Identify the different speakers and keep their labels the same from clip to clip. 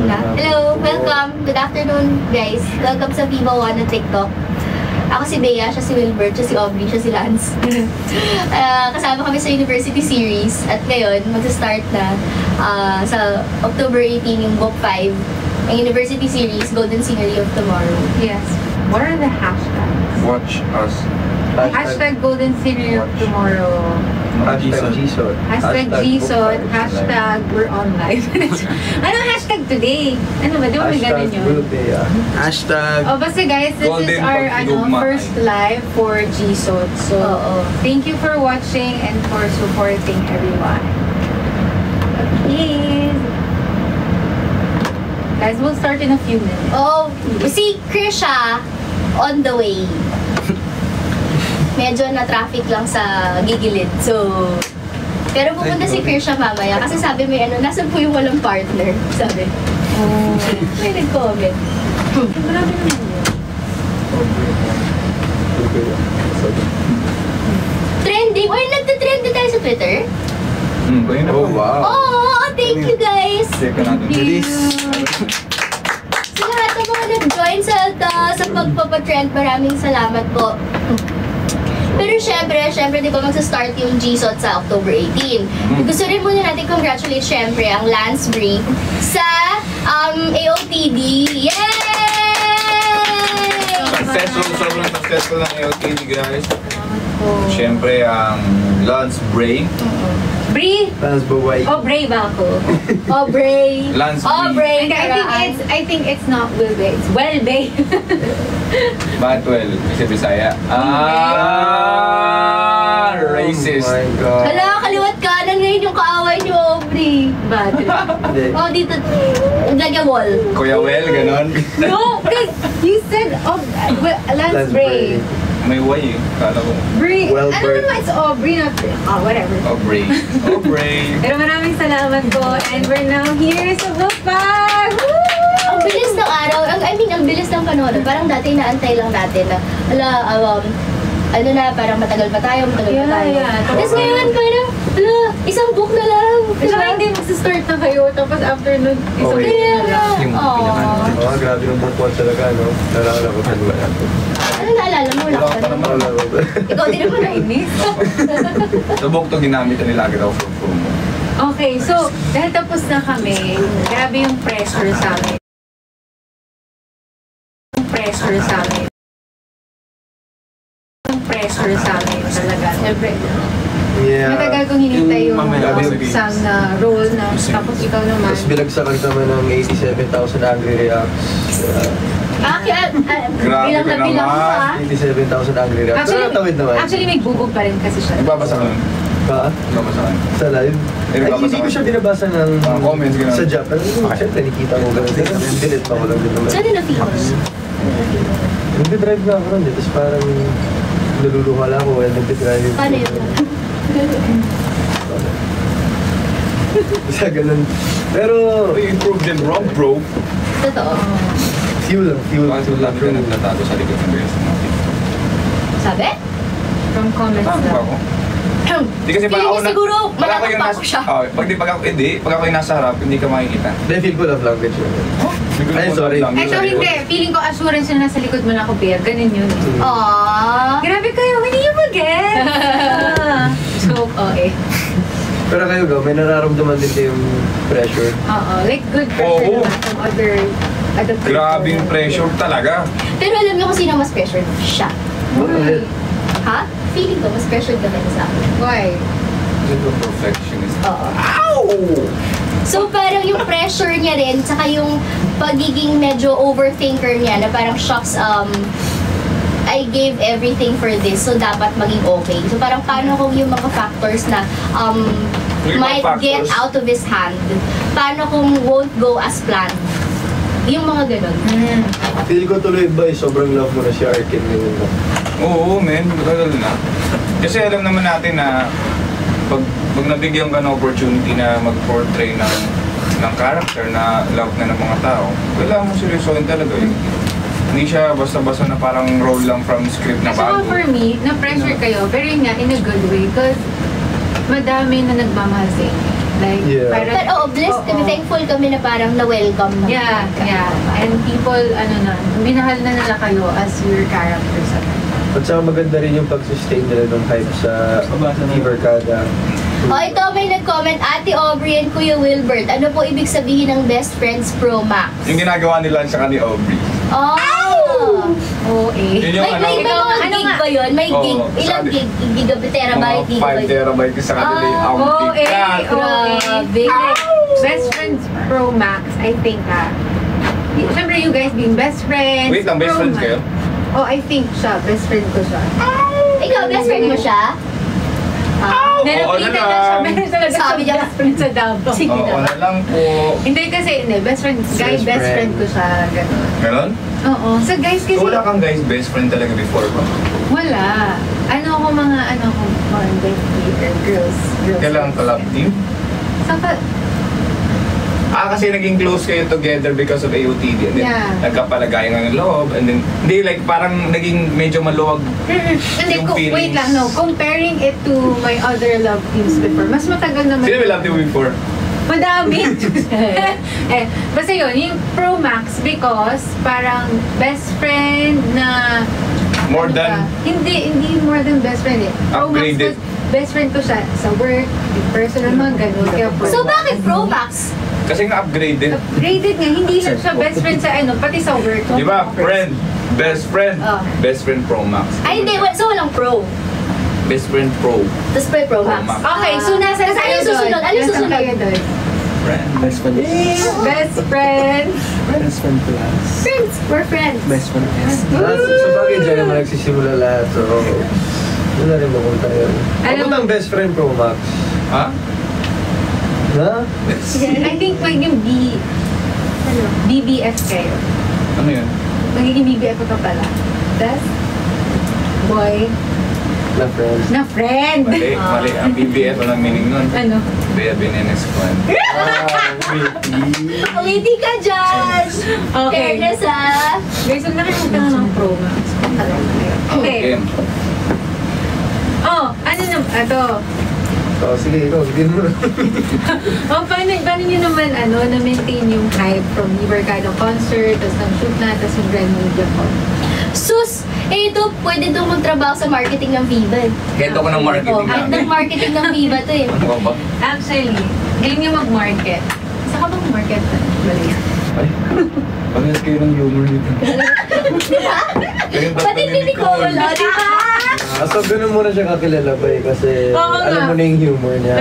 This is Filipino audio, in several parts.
Speaker 1: Game na. Hello, welcome. Good afternoon, guys. Welcome sa Viva One na TikTok. Ako si Bea, siya si Wilbert, siya si Aubrey, siya si Lance. Kasama kami sa University Series. At ngayon, mag-start na sa October 18 yung Book 5, ang University Series, Golden Scenery of Tomorrow.
Speaker 2: Yes. What are the hashtags?
Speaker 3: Watch us.
Speaker 2: Hashtag Golden Scenery of Tomorrow.
Speaker 3: Hashtag GSOT.
Speaker 2: Hashtag GSOT. Hashtag we're on live. Anong hashtag today? Ano ba? Di ba may ganun yun?
Speaker 3: Hashtag
Speaker 2: Oh, basta guys, this is our first live for GSOT. So, thank you for watching and for supporting everyone. Okay. Guys, we'll start in a few minutes.
Speaker 1: Oh, si Krisha on the way. Medyo na-traffic lang sa gigilid. So, pero pupunta si Krisha mamaya kasi sabi may nasan po yung walang partner? Sabi. Oh. May nag-comment.
Speaker 2: Marami naman yun.
Speaker 1: Trending? Or nagtitrend tayo sa Twitter?
Speaker 3: Oh, wow.
Speaker 1: Oh, thank you guys!
Speaker 3: Check natin.
Speaker 1: Sa lahat ng mga nag-join sa pagpapatrend, maraming salamat po. Pero syempre, di ba magsa-start yung GSOT sa October 18. Gusto rin muna natin congratulate syempre ang Lance Brie sa AOTD. Yay!
Speaker 3: Sobrang successful ng AOTD, guys. Syempre, ang Lance Brie.
Speaker 2: Brie?
Speaker 3: Lance Brie.
Speaker 2: Oh, Brie ba ako?
Speaker 1: Oh, Brie.
Speaker 3: Lance
Speaker 1: Brie.
Speaker 2: I think it's not Wilbe. It's Welbe.
Speaker 3: Bakit 12? Kasi Bisaya. Racist.
Speaker 4: Oh my God.
Speaker 1: Hala, kaliwat kanan ngayon yung kaaway ni Aubrey.
Speaker 2: Bad.
Speaker 1: Oh, dito. Lagyan wall.
Speaker 3: Kuya Well, ganon.
Speaker 2: No, because you said Lance Brie.
Speaker 3: May way eh. Kala ko.
Speaker 2: Brie.
Speaker 4: Well,
Speaker 2: Ano naman, it's Aubrey, not Brie. Oh, whatever.
Speaker 3: Aubrey. Aubrey.
Speaker 2: Pero maraming salamat po. And we're now here sa Book 5!
Speaker 1: Ang bilis ng araw. Ang bilis ng panahon. Parang dati inaantay lang natin na, parang matagal pa tayo. Tapos ngayon, parang, isang book na lang.
Speaker 2: Diba? Hindi magsa-start na kayo. Tapos after nun, isang book na lang.
Speaker 4: Oh, grabe ng bukwan talaga, no? Nalala ko sa luwa natin.
Speaker 1: Ano naalala mo? Wala ka naman. Ikaw din naman nainis.
Speaker 3: Sa book to ginamit na nilagay daw for promo.
Speaker 2: Okay, so, dahil tapos na kami, grabe yung pressure sa amin. Talaga. Siyempre, matagal kong hinintay yung isang role na tapos ikaw naman.
Speaker 4: Tapos bilagsakan naman ng 87,000 angry reacts.
Speaker 1: Bilang na bilang mo
Speaker 4: 87,000 angry reacts.
Speaker 2: Actually, may bubog pa rin kasi siya.
Speaker 3: Nagbabasa ka nun?
Speaker 4: Ha?
Speaker 3: Nagbabasa ka nun?
Speaker 4: Sa live? Ay, hindi ko siya binabasa ng
Speaker 3: comments, gano'n.
Speaker 4: Sa Japan. Siyempre, nakikita ko gano'n. Delete pa ko lang din naman.
Speaker 1: Saan din na-feel?
Speaker 4: Nagdidrive na ako ron. Tapos parang naluluha lang ako. Nagdidrive.
Speaker 1: Paano yun?
Speaker 4: Basta ganun. Pero,
Speaker 3: You proved them wrong, bro.
Speaker 1: Totoo.
Speaker 4: fuel lang. Fuel.
Speaker 3: Bakit lang ka nagtatago sa likod ng guys?
Speaker 1: Sabi?
Speaker 2: From comments
Speaker 3: Tama ba
Speaker 2: lang.
Speaker 3: ako? Hindi kasi pag ako
Speaker 1: siguro,
Speaker 3: pag ako yung
Speaker 1: malapit pa siya.
Speaker 3: pag ako yung nasa harap, hindi ka makikita.
Speaker 4: Then, feel ko love language yun. Ay, sorry.
Speaker 2: Actually, hindi. Feeling ko assurance na nasa likod mo na ako, Bear. Ganun yun.
Speaker 1: Aww.
Speaker 2: Grabe kayo, hindi nyo mag-get. So, okay.
Speaker 4: Pero kayo, Go, may nararamdaman din kayong pressure.
Speaker 2: Oo, like good pressure
Speaker 3: Oo.
Speaker 2: naman from other
Speaker 3: Grabing pressure talaga.
Speaker 1: Pero alam niyo kung sino mas pressured? Siya.
Speaker 4: Bakit?
Speaker 1: Ha? Feeling ko, mas pressured ka sa akin.
Speaker 2: Why?
Speaker 3: Kasi ito perfectionist.
Speaker 1: Oo.
Speaker 3: Ow!
Speaker 1: So parang yung pressure niya rin, saka yung pagiging medyo overthinker niya na parang shocks, I gave everything for this, so dapat maging okay. So parang paano kung yung mga factors na might get out of his hand? Paano kung won't go as planned? Yung mga ganun.
Speaker 4: Feel ko tuloy ba, sobrang love mo na si Arkin ngayon mo.
Speaker 3: Oo, men. Matagal na. Kasi alam naman natin na pag nabigyan ka ng opportunity na mag-portray ng character na love na ng mga tao, kailangan mo seryosohin talaga yun. Hindi siya basta-basta na parang role lang from script na bago.
Speaker 2: So for me, na-pressure kayo, pero yun nga, in a good way, because madami na nagmamahal sa inyo. Like,
Speaker 4: Yeah.
Speaker 2: parang,
Speaker 1: But blessed kami, thankful kami na parang na-welcome na.
Speaker 2: Yeah. And people, minahal na nila kayo as your characters.
Speaker 4: At saka maganda rin yung pag-sustain nila ng hype sa Barkada.
Speaker 1: Ito may nag-comment, Ate Aubrey and Kuya Wilbert, ano po ibig sabihin ng Best Friends Pro Max?
Speaker 3: Yung ginagawa nila sa ni Aubrey.
Speaker 2: OA.
Speaker 3: Yun yung
Speaker 1: May mga gig ba yun? May gig? Ilang gig? Terabyte?
Speaker 3: Mga 5 terabyte sa kanila yung outtake.
Speaker 1: Grabe.
Speaker 2: Best Friends Pro Max, I think siyempre you guys being best friends.
Speaker 3: Wait lang, best friends kayo?
Speaker 2: I think siya. Best friend ko siya.
Speaker 1: Ikaw, best friend mo siya?
Speaker 2: Meron siya. Meron talaga
Speaker 1: Sabi
Speaker 2: siya
Speaker 1: niya.
Speaker 2: best friend sa Davao.
Speaker 3: Oo, na lang po.
Speaker 2: Hindi kasi, best friend, guy best friend ko siya. Ganun.
Speaker 3: Meron?
Speaker 2: Oo. So guys kasi,
Speaker 3: So, wala kang guys best friend talaga before ba?
Speaker 2: wala. Mga girls.
Speaker 3: Kailangan collab team?
Speaker 2: Saka,
Speaker 3: Kasi naging close kayo together because of AOTD. And then, nagkapalagayan ng loob. And then, hindi, like, parang naging medyo maluwag
Speaker 2: hindi,
Speaker 3: yung
Speaker 2: wait
Speaker 3: feelings.
Speaker 2: lang, comparing it to my other love teams before, mas matagal naman.
Speaker 3: Sino may love team before?
Speaker 2: Madami. Basta yun, yung Pro Max because parang best friend na...
Speaker 3: More than?
Speaker 2: Hindi more than best friend Pro
Speaker 3: Upgraded.
Speaker 2: Max, best friend ko siya sa work, personal man, ganun. Kaya Pro
Speaker 1: So,
Speaker 2: Max.
Speaker 1: bakit Pro Max?
Speaker 3: Kasi nga upgraded.
Speaker 2: Upgraded nga, hindi lang siya best friend sa pati sa work.
Speaker 3: Di ba? Friend. Best friend. Best friend Pro Max.
Speaker 1: Ay, hindi. So, walang Pro.
Speaker 3: Best friend Pro.
Speaker 1: Tapos Pro Max.
Speaker 2: Okay, so nasa
Speaker 1: Tapos ano susunod? Ano susunod?
Speaker 3: Friend.
Speaker 5: Best friend.
Speaker 2: Best friend.
Speaker 5: Best friend plus.
Speaker 1: Friends. We're friends.
Speaker 5: Best friend S.
Speaker 4: So bagay dyan naman nagsisimula lahat. So, yun na rin mapunta yun. Ano bang best friend Pro Max?
Speaker 3: Ha?
Speaker 4: Ha?
Speaker 2: I think magiging BBF kayo.
Speaker 3: Ano yun?
Speaker 2: Magiging BBF ka pala. Best boy
Speaker 4: Na friends.
Speaker 2: na friend.
Speaker 3: Mali. Ang BBF, walang meaning nun.
Speaker 2: Ano?
Speaker 3: Bea Benenes Kwan.
Speaker 1: Witty ka, Judge!
Speaker 2: Okay.
Speaker 1: Fairness, ha?
Speaker 2: Guys, huwag nakalimutan na ng Pro Max. Okay. Ano naman? Ito.
Speaker 4: Sige, ikaw. Sige mo.
Speaker 2: Paano nyo naman, na-maintain yung hype from Barkada concert, tapos nag-shoot na, tapos yung Grand Media Con?
Speaker 1: Sus! Ito, pwede itong magtrabaho sa marketing ng Viva.
Speaker 3: Head ako ng marketing
Speaker 1: Head
Speaker 3: namin.
Speaker 1: ng marketing ng Viva to eh.
Speaker 3: Ano ka ba?
Speaker 2: Actually, galing nyo mag-market. Saan ka bang market? Balik.
Speaker 3: Ay, pag-gas kayo ng humor nito.
Speaker 1: Pati hindi ko wala, di ba?
Speaker 4: So, ganun muna siya kakilala ba eh. Kasi alam mo na yung humor niya.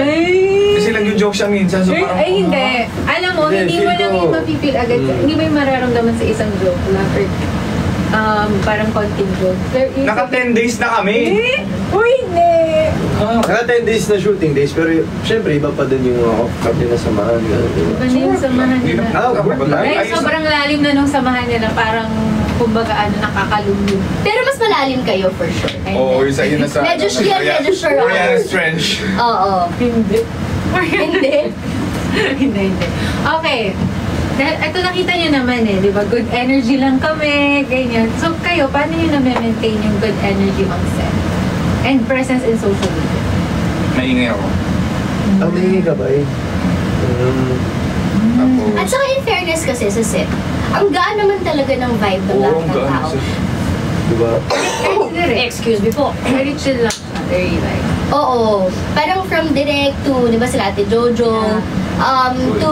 Speaker 3: Kasi nag-joke siya minsan. So parang,
Speaker 2: Hindi. Alam mo, hindi mo lang yung mapipil agad. Hindi mo yung mararamdaman sa isang joke lang. Or parang konting joke.
Speaker 3: Naka 10 days na kami.
Speaker 2: Uy, hindi!
Speaker 4: Naka 10 days na shooting days, pero syempre iba pa din yung mga off-cut nila samahan.
Speaker 2: Iba na yung samahan
Speaker 3: Hindi
Speaker 2: nila.
Speaker 3: na
Speaker 4: work lang.
Speaker 2: Ay, sobrang lalim na nung samahan nila. Parang, kumbaga, nakakalungin.
Speaker 1: Pero mas malalim kayo for sure.
Speaker 3: Oo, yung sa yun na sa...
Speaker 1: Medyo sure ako.
Speaker 3: Mariana's Trench.
Speaker 1: Oo.
Speaker 2: Hindi.
Speaker 1: Hindi.
Speaker 2: Hindi. Okay. Ito nakita nyo naman di ba? Good energy lang kami, ganyan. So kayo, paano nyo na-maintain yung good energy on set? And presence in social media?
Speaker 3: Maingay ako.
Speaker 4: Ang nangyay ka ba eh?
Speaker 1: At saka in fairness kasi sa set, ang gaan naman talaga ng vibe ng lahat ng tao.
Speaker 4: Diba?
Speaker 1: Excuse me po.
Speaker 2: Very chill lang siya. Very like...
Speaker 1: Oo. Parang from direct to, di ba sila Ate Jojo, to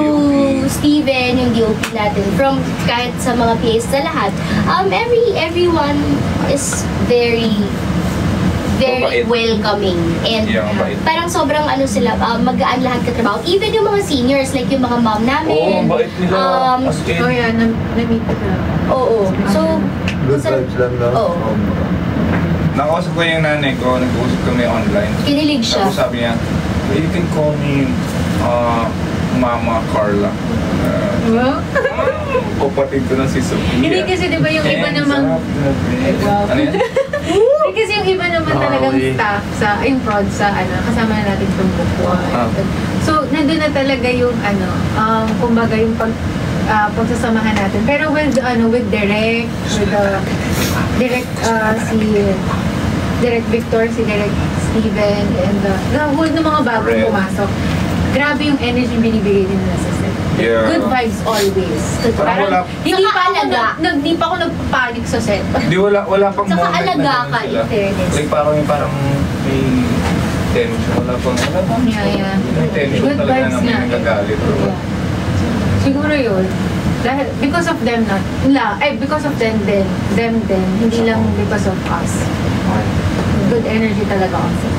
Speaker 1: Steven, yung DOP natin, from kahit sa mga PAs sa lahat, everyone is very
Speaker 3: Mabait.
Speaker 1: welcoming and
Speaker 3: Mabait.
Speaker 1: parang sobrang sila, magaan lahat katrabaho. Even yung mga seniors, like yung mga mom namin.
Speaker 3: Oo, bait nila. As in.
Speaker 2: Oh yeah, na-meet ko na.
Speaker 1: Oo. So,
Speaker 4: Good vibes lang, no?
Speaker 1: Oo.
Speaker 3: Nakausap ko yung nanay ko, nag-uusap kami online.
Speaker 1: Kinilig siya.
Speaker 3: Tapos sabi niya, you can call me Mama Carla. Kapatid ko na si Sophia.
Speaker 2: Hindi kasi di ba yung iba namang...
Speaker 3: Ano yan?
Speaker 2: Hindi kasi yung iba naman talagang staff sa, yung prod sa, kasama na natin from Bukwa. So, nandun na talaga yung, kumbaga yung pagsasamahan natin. Pero with Direk, Direk Victor, si Direk Steven, and the whole ng mga bagong pumasok. grabe yung energy binibigay nila sa set.
Speaker 3: Yeah.
Speaker 2: Good vibes always.
Speaker 3: Parang wala-
Speaker 2: hindi
Speaker 1: Saka
Speaker 2: pa ako
Speaker 1: alaga.
Speaker 2: hindi pa ako nagpapanik sa set.
Speaker 3: Di wala pang
Speaker 1: Saka
Speaker 3: moment
Speaker 1: alaga
Speaker 3: na ganun
Speaker 1: ka,
Speaker 3: sila.
Speaker 1: in fairness.
Speaker 3: Like parang may tension. Wala pang
Speaker 2: Yeah.
Speaker 3: may tension
Speaker 2: Good
Speaker 3: talaga
Speaker 2: vibes
Speaker 3: na may
Speaker 2: nga.
Speaker 3: nagagalit.
Speaker 2: Yeah. Siguro yun. Dahil, because of them not, because of them then, hindi lang because of us. Good energy talaga on set.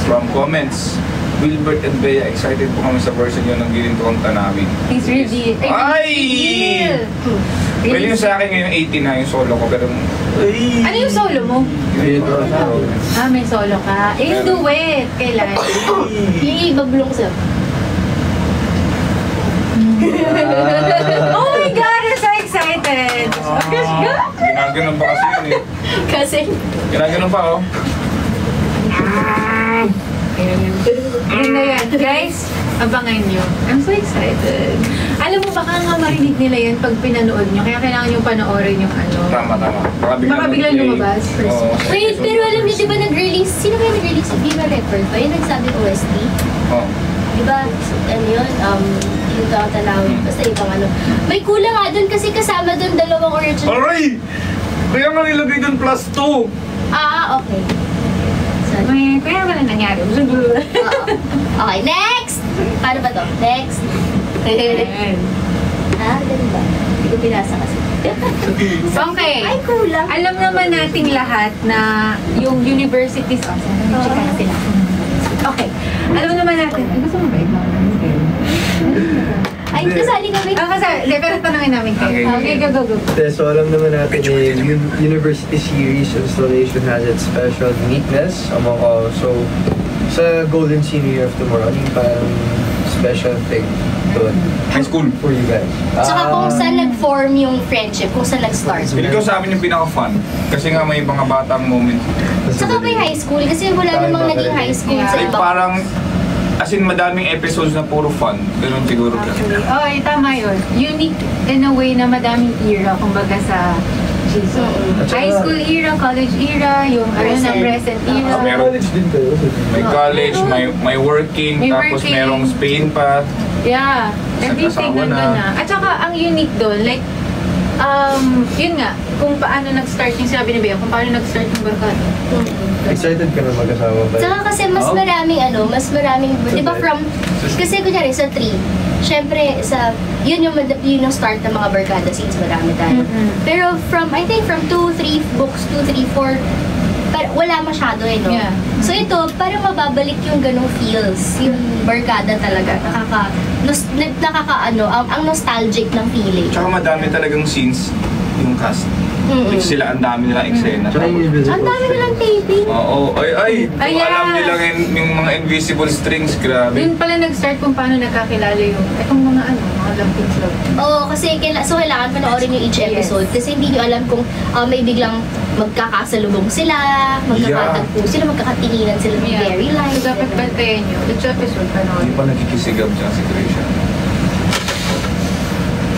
Speaker 3: From comments, Wilbert and Bea, excited po kami sa version yun ng Ginto Kong Tanawin.
Speaker 2: Please reveal.
Speaker 3: Ay! Well, yung sa akin ngayon 80 na yung solo ko, pero
Speaker 2: Ano yung solo mo?
Speaker 4: Ginto Kong Tanawin.
Speaker 2: May solo ka. Yung duet. Kailan?
Speaker 1: Yung ibabulong sa...
Speaker 2: Oh my God! I'm so excited!
Speaker 3: ginaganon pa kasi yun eh.
Speaker 1: Kasi...
Speaker 3: Ginaganon pa oh.
Speaker 2: Ganda yan. Guys, abangan nyo. I'm so excited. Alam mo, baka nga marinig nila yan pag pinanood nyo. Kaya kailangan nyo panoorin yung ano.
Speaker 3: Tama.
Speaker 2: Baka biglang lumabas.
Speaker 3: Oo.
Speaker 1: Wait, pero alam niyo, di ba nag-release? Sino ba nag-release? Viva Record ba? Yung nagsabi OST?
Speaker 3: Oh.
Speaker 1: Di ba? Ano yun? Yung tatanawin. Basta ibang ano. May kulang nga dun kasi kasama dun dalawang original.
Speaker 3: Aray! Kaya nga nilagay dun plus 2.
Speaker 1: Okay. Sorry.
Speaker 2: Kaya ba na nangyari?
Speaker 1: Oo. Okay, next! Paano ba to? Next. Ganun ba? Hindi ko pinasa kasi.
Speaker 2: Okay.
Speaker 1: Ay, kulang.
Speaker 2: Alam naman nating lahat na yung universities... chika na sila. Okay. Alam naman natin... Gusto mo ba ikaw?
Speaker 1: Ay, kasali kami.
Speaker 2: Hindi, pero tanongin namin kayo.
Speaker 3: Okay.
Speaker 2: Okay, go.
Speaker 4: So alam naman natin University Series installation has its special uniqueness among all. So sa Golden Senior of Tomorrow, ano yung parang special thing doon?
Speaker 3: High school.
Speaker 4: For you guys.
Speaker 1: Tsaka kung saan nag-form yung friendship, kung saan nag-start.
Speaker 3: Pili ko sa amin yung pinaka-fun. Kasi nga may mga batang moment.
Speaker 1: Tsaka may high school, kasi wala namang naging high school sa
Speaker 3: Like
Speaker 1: ibang...
Speaker 3: parang, as in madaming episodes na puro fun. Ganun siguro.
Speaker 2: Actually, tama yun. Unique in a way na madaming era, kumbaga sa season. High school era, college era, yung
Speaker 1: Present.
Speaker 2: Present era.
Speaker 3: Meron.
Speaker 4: College din kayo.
Speaker 3: May college, may working,
Speaker 2: May
Speaker 3: tapos
Speaker 2: working.
Speaker 3: merong Spain pa.
Speaker 2: Yeah, everything
Speaker 3: Nag-asawa
Speaker 2: nandun
Speaker 3: na.
Speaker 2: na. At saka, ang unique doon, like, yun nga, kung paano nag-start yung sabi ni Bea, kung paano nag-start yung barkada.
Speaker 4: Excited ka na mag-asawa ba?
Speaker 1: Tsaka kasi mas maraming, di ba kasi kunyari sa 3, syempre yun yung start ng mga barkada scenes, marami tayo. Pero I think from 2, 3 books, 2, 3, 4, wala masyado no?
Speaker 2: Yeah.
Speaker 1: So ito, parang mababalik yung ganong feels, yung barkada talaga, ang nostalgic ng feeling.
Speaker 3: Tsaka madami talagang scenes yung cast. Like sila, ang dami nilang eksena.
Speaker 4: Tsaka yung invisible
Speaker 1: Ang dami nilang taping.
Speaker 3: Oo, ay, kung
Speaker 2: Ayan.
Speaker 3: alam nilang yung mga invisible strings, grabe.
Speaker 2: Doon pala nag-start kung paano nagkakilala yung, itong mga love things love.
Speaker 1: Oo, kasi kailangan panoorin yung each episode kasi hindi nyo alam kung may biglang magkakasalubong sila, magkakatagpo sila, magkakatinginan sila ng very light.
Speaker 2: So, dapat bantayan nyo. Each episode, panoorin.
Speaker 3: Hindi pa nagkikisigab dyan si Krisha.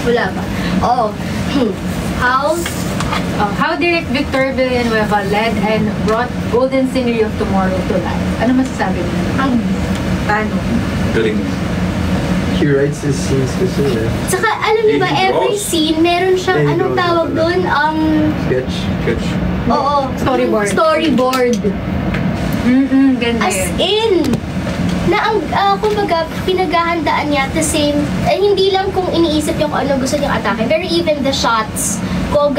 Speaker 1: Wala ba?
Speaker 2: How Direct Victor Villanueva led and brought Golden Scenery of Tomorrow to life. Ano masasabi mo? Paano?
Speaker 3: Galing.
Speaker 4: He writes his scenes kasi
Speaker 1: Tsaka alam niyo ba,
Speaker 3: David
Speaker 1: every
Speaker 3: Ross.
Speaker 1: scene, meron siyang,
Speaker 4: David
Speaker 1: anong
Speaker 4: Ross
Speaker 1: tawag
Speaker 4: pala.
Speaker 1: doon?
Speaker 3: Sketch.
Speaker 1: Oo. Storyboard.
Speaker 2: Ganda
Speaker 1: As
Speaker 2: yun.
Speaker 1: in, na kumbaga, pinaghahandaan niya at the same, hindi lang kung iniisip niya kung ano gusto niyang atake, pero even the shots, kung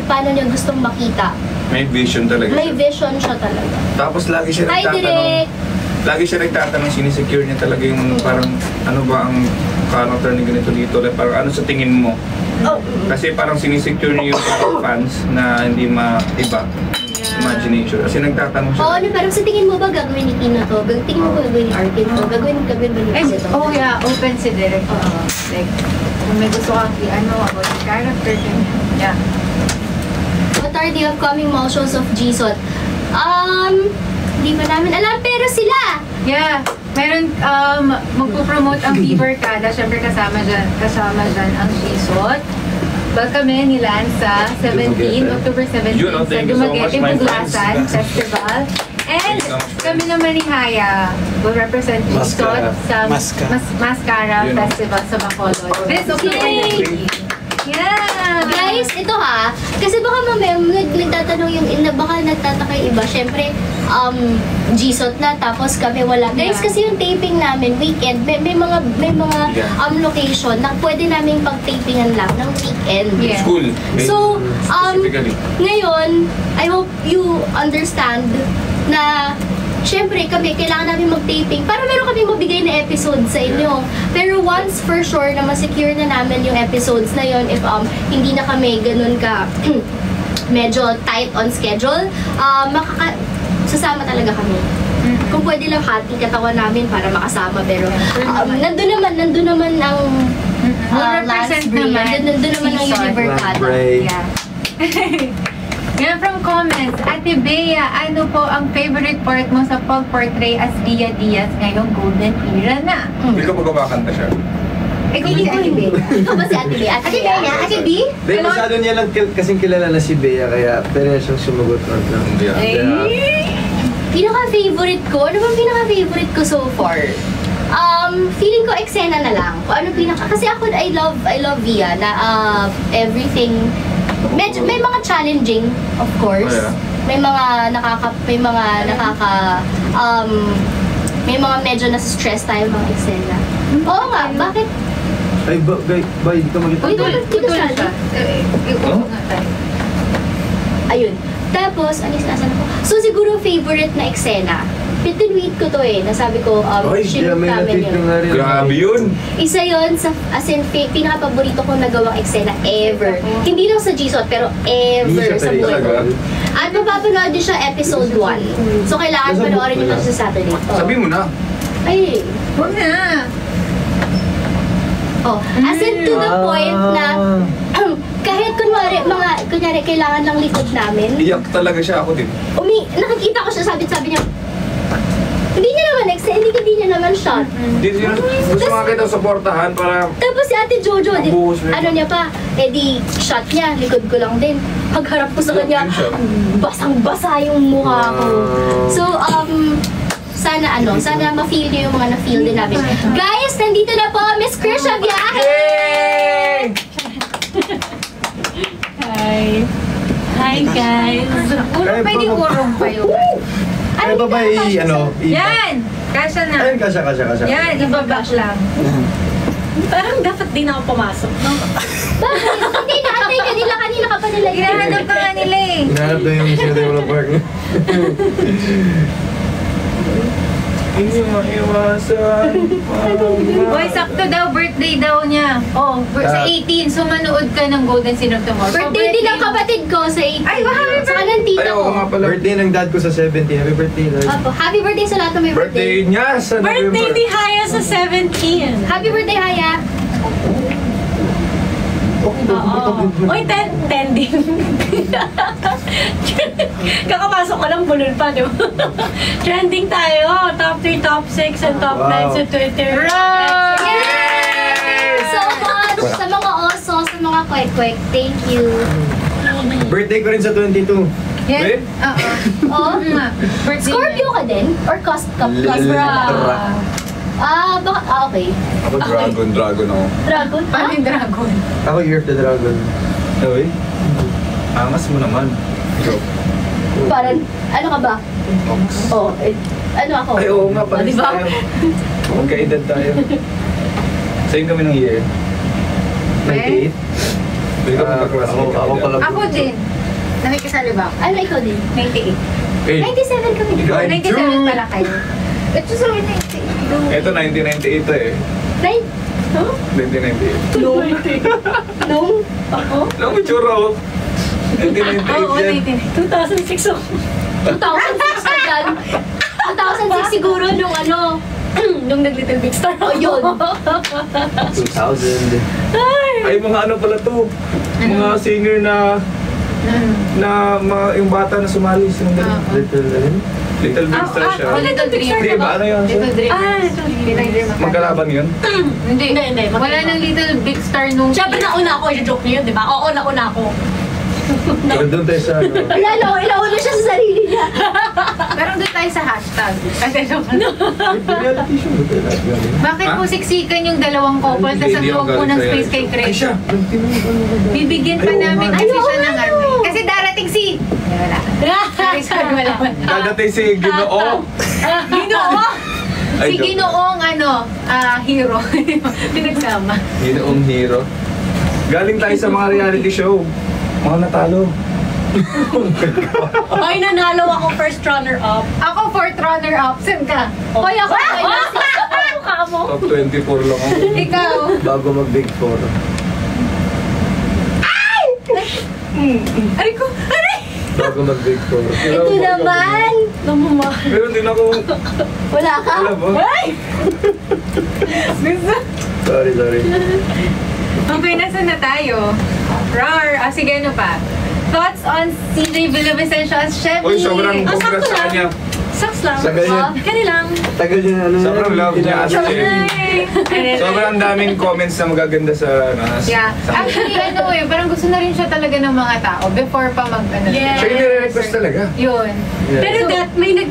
Speaker 1: paano niya gustong makita,
Speaker 3: May vision talaga
Speaker 1: may
Speaker 3: siya.
Speaker 1: vision siya talaga.
Speaker 3: Tapos lagi siya
Speaker 1: Hi,
Speaker 3: nagtatanong.
Speaker 1: Direk!
Speaker 3: Lagi siya nagtatanong, sinisecure niya talaga yung parang ano ba ang character ni ganito dito. Like, parang ano sa tingin mo?
Speaker 1: Oh,
Speaker 3: Kasi parang sinisecure niya yung parang fans na hindi maiba. Imagination. Kasi nagtatanong siya.
Speaker 1: ano, parang sa tingin mo ba gagawin ni Tina to? Tingin mo ba gagawin ni Arkin to? Gagawin ba ni Jose to?
Speaker 2: Open si Derek. Like, kung may gusto kang about the character, yeah.
Speaker 1: What are the upcoming mall shows of Jisot? Hindi pa namin alam, pero sila!
Speaker 2: Yeah. Meron, magpo-promote ang Vivercada. Siyempre kasama dyan ang Jisot. Welcome nila sa 17, October 17
Speaker 3: Yun,
Speaker 2: sa
Speaker 3: thank you so much,
Speaker 2: Dumaguete
Speaker 3: my
Speaker 2: Buglasan
Speaker 3: friends.
Speaker 2: Festival. And
Speaker 3: Thank you so much, friends.
Speaker 2: kami naman ni Haya will represent
Speaker 5: Mascara.
Speaker 2: Scott sa Mascara
Speaker 3: Yun.
Speaker 2: Festival sa Bacolod. This October
Speaker 1: Yay!
Speaker 2: 3. Yeah!
Speaker 1: Guys, ito ha. Kasi baka mamaya nagtatanong yung baka nagtataka yung iba. Syempre, G-SOT na tapos kami wala. Guys,
Speaker 2: Yeah.
Speaker 1: kasi yung taping namin weekend, may mga
Speaker 3: Yeah.
Speaker 1: location na pwede namin pag-tapingan lang ng weekend.
Speaker 2: Yeah.
Speaker 3: School.
Speaker 1: So,
Speaker 3: Specifically.
Speaker 1: ngayon, I hope you understand na syempre kami, kailangan namin mag-taping para meron kami mabigay na episode sa inyo. Pero once for sure na ma-secure na namin yung episodes na yon, if hindi na kami ganun ka medyo tight on schedule, sasama talaga kami. Kung pwede lang hati katawan namin para makasama, pero nandun naman ang
Speaker 2: We'll represent naman
Speaker 1: nandun naman ang
Speaker 2: season.
Speaker 1: Univercada.
Speaker 4: Right.
Speaker 2: Yeah. Yan from comments. Ate Bea, ano po ang favorite part mo sa pag-portray as Dia Diaz ngayong golden era na?
Speaker 3: Hindi ko magkakanta siya.
Speaker 2: Ikaw si Ate Bea.
Speaker 1: Ikaw ba si Ate B? Ate B? Ate B?
Speaker 4: Dahil masyado niya lang kasing kilala na si Bea, kaya pwede na siyang sumagot on lang.
Speaker 1: Pinaka-favorite ko? Ano bang pinaka-favorite ko so far? Feeling ko eksena na lang. Kung ano kasi ako I love Via na everything medyo may mga challenging, of course.
Speaker 3: Oh, yeah.
Speaker 1: May mga may mga medyo na-stress tayo mga eksena. Oo nga, bakit?
Speaker 4: Ay, hindi ka makita.
Speaker 1: Uy, bakit dito
Speaker 2: Putol
Speaker 1: siya?
Speaker 2: siya. Iupo nga tayo.
Speaker 1: Ayun. Tapos, ano yung sinasabi ko? So, siguro favorite na eksena. Pitinweet ko to nasabi ko,
Speaker 4: Ay,
Speaker 1: shinut
Speaker 4: may
Speaker 1: namin
Speaker 4: na-tweet ko
Speaker 1: yun.
Speaker 4: nga rin.
Speaker 3: Grabe yun!
Speaker 1: Isa yun sa, as in, pinaka-paborito kong nagawang eksena ever. Hindi lang sa G-SOT, pero ever sa buhay ko. At mapapanood din siya episode 1. So, kailangan
Speaker 4: Nasa
Speaker 1: panoorin
Speaker 4: book
Speaker 1: nyo
Speaker 4: ba
Speaker 1: sa Saturday. Oh.
Speaker 3: Sabi mo na.
Speaker 1: Ay.
Speaker 2: Huwag na.
Speaker 1: Oh, as in to the point na kahit kunyari kailangan ng likod namin,
Speaker 3: Iyak talaga siya, ako din.
Speaker 1: nakikita ko siya, sabi niya, hindi niya naman shot.
Speaker 3: Hindi siya, gusto nga kita supportahan para
Speaker 1: Tapos si Ate Jojo,
Speaker 3: Buhos mo yun.
Speaker 1: ano niya pa, shot niya, likod ko lang din. Pagharap ko sa kanya, basang-basa yung mukha ko. So, sana ma-feel niyo yung mga na-feel din namin. Guys, nandito na po, Miss Krisha Biyahe!
Speaker 3: Yay!
Speaker 6: Hi guys!
Speaker 2: Pwede urong pa yun.
Speaker 4: Ay, ba
Speaker 2: Yan! Kasha na.
Speaker 4: Ayun, kasha.
Speaker 2: Yan, ibaback lang.
Speaker 6: Parang dapat din ako pumasok.
Speaker 1: Bakit? Hindi na, ate, kanina ka pa nilagay.
Speaker 2: Hinahanap ka nga nila eh.
Speaker 4: Hinahanap na yung sinatay mo ng park.
Speaker 3: Hindi maiwasan.
Speaker 2: Boy, sakto daw, birthday daw niya. Oh, sa 18, so manood ka ng Golden Scene of Tomorrow.
Speaker 1: Birthday din ng kapatid ko sa 18.
Speaker 2: Ay, happy
Speaker 1: Saka ng tita
Speaker 3: Ay,
Speaker 1: ko.
Speaker 3: oo nga pala.
Speaker 4: Birthday ng dad ko sa 17. Happy birthday, Lord.
Speaker 1: Apo, happy birthday sa lahat ng may birthday.
Speaker 3: Birthday niya sa
Speaker 6: Birthday
Speaker 3: November.
Speaker 6: ni Haya sa 17.
Speaker 1: Happy birthday, Haya.
Speaker 6: Uy, 10 din. Kakapasok ko lang bulol pa, di ba? Trending tayo. Top 3, top 6, and top 9 sa Twitter.
Speaker 1: Yay! So much sa mga oso, sa mga kwek-kwek. Thank you.
Speaker 4: Birthday ko rin sa 22.
Speaker 2: Yan?
Speaker 3: Wait.
Speaker 2: Oo.
Speaker 1: Oh,
Speaker 2: Birthday
Speaker 1: Scorpio ka din? Or Cosbra? Okay.
Speaker 3: Ako dragon ako.
Speaker 1: Dragon?
Speaker 2: Paano yung dragon?
Speaker 4: Ako, Year of the Dragon.
Speaker 3: Uy, angas mo naman. Ikaw.
Speaker 1: Parang, ano ka ba?
Speaker 3: Ox.
Speaker 1: Oh, ano ako?
Speaker 3: Ay, oo nga, pares
Speaker 1: Diba?
Speaker 3: tayo. Magkaedad tayo. Same kami ng year.
Speaker 4: 98?
Speaker 3: Hindi ka magkaklase.
Speaker 4: Ako pala.
Speaker 2: Ako din. Nakikisali ba ako?
Speaker 1: Ano ikaw din?
Speaker 2: 98.
Speaker 1: 97 kami din.
Speaker 3: Ay,
Speaker 2: 97 pala kayo. Ito sa 98.
Speaker 3: Ito 1998 eh. 1998.
Speaker 1: Nung ako?
Speaker 3: Alam mo, tsura ko. 1998
Speaker 2: Oo,
Speaker 3: yan.
Speaker 6: 2006 ako.
Speaker 1: 2006 na dyan. 2006 siguro nung
Speaker 6: Nung nag-Little Big Star ako.
Speaker 1: Oh, yun.
Speaker 4: 2000.
Speaker 3: Ay, mga ano pala to. Mga singer na yung bata na sumali sa mga Little Big Star siya.
Speaker 2: Little Dream.
Speaker 3: Di ba? Ano yun?
Speaker 2: Little Dream.
Speaker 6: Little
Speaker 2: Dream.
Speaker 3: Magkalaban yun?
Speaker 2: Hindi.
Speaker 6: Hindi.
Speaker 2: Wala nang Little Big Star nung...
Speaker 6: Siyempre nauna ako, yung joke niyo yun, di ba? Oo, nauna ako.
Speaker 4: Pero doon tayo sa ano.
Speaker 1: Inauna siya sa sarili niya.
Speaker 2: Pero doon tayo sa hashtag.
Speaker 4: Reality show ba tayo lahat gano'n?
Speaker 2: Bakit po siksikan yung dalawang couple tapos ang luwag po ng space kay
Speaker 3: Ay
Speaker 2: Chris?
Speaker 3: siya!
Speaker 2: Bibigyan pa
Speaker 4: Ayaw
Speaker 2: namin
Speaker 4: nga.
Speaker 2: kasi siya ng ano. Kasi darating si... Wala. Sorry, wala.
Speaker 3: Dadating si Ginoo!
Speaker 2: Ginoo!
Speaker 3: Ay,
Speaker 2: Si
Speaker 3: joke.
Speaker 2: Ginoong hero. Pinagsama.
Speaker 3: Ginoong hero. Galing tayo sa mga reality show. Mga natalo.
Speaker 6: Ay, nanalo ako first runner-up.
Speaker 2: Ako fourth runner-up. Saan ka?
Speaker 1: Hoy, ako
Speaker 6: Mukha mo.
Speaker 3: Top 24 lang ako.
Speaker 2: Ikaw.
Speaker 4: Bago mag-Big Four.
Speaker 2: Aray ko. Aray!
Speaker 4: Bago mag-Big Four.
Speaker 1: Ito naman.
Speaker 6: Namumahal.
Speaker 3: Pero din ako.
Speaker 1: Wala ka?
Speaker 3: Wala ba?
Speaker 2: Ay! Gusto.
Speaker 4: Sorry.
Speaker 2: Okay, nasa na tayo? Rar. Sige, ano pa? Thoughts on CJ Villavicencio as Chevy?
Speaker 3: Uy, sobrang congrats sa kanya.
Speaker 6: Sucks lang.
Speaker 4: Sa ganyan.
Speaker 6: Kani lang.
Speaker 4: Tagal niya ano.
Speaker 3: Sobrang love niya as
Speaker 4: Ina-
Speaker 3: Chevy. Sobrang daming comments na magaganda sa...
Speaker 2: Yeah. Actually, parang gusto na rin siya talaga ng mga tao before pa mag-ano.
Speaker 6: Yes.
Speaker 3: Siya yung nire-request talaga.
Speaker 2: Yun.
Speaker 4: Yeah.
Speaker 6: Pero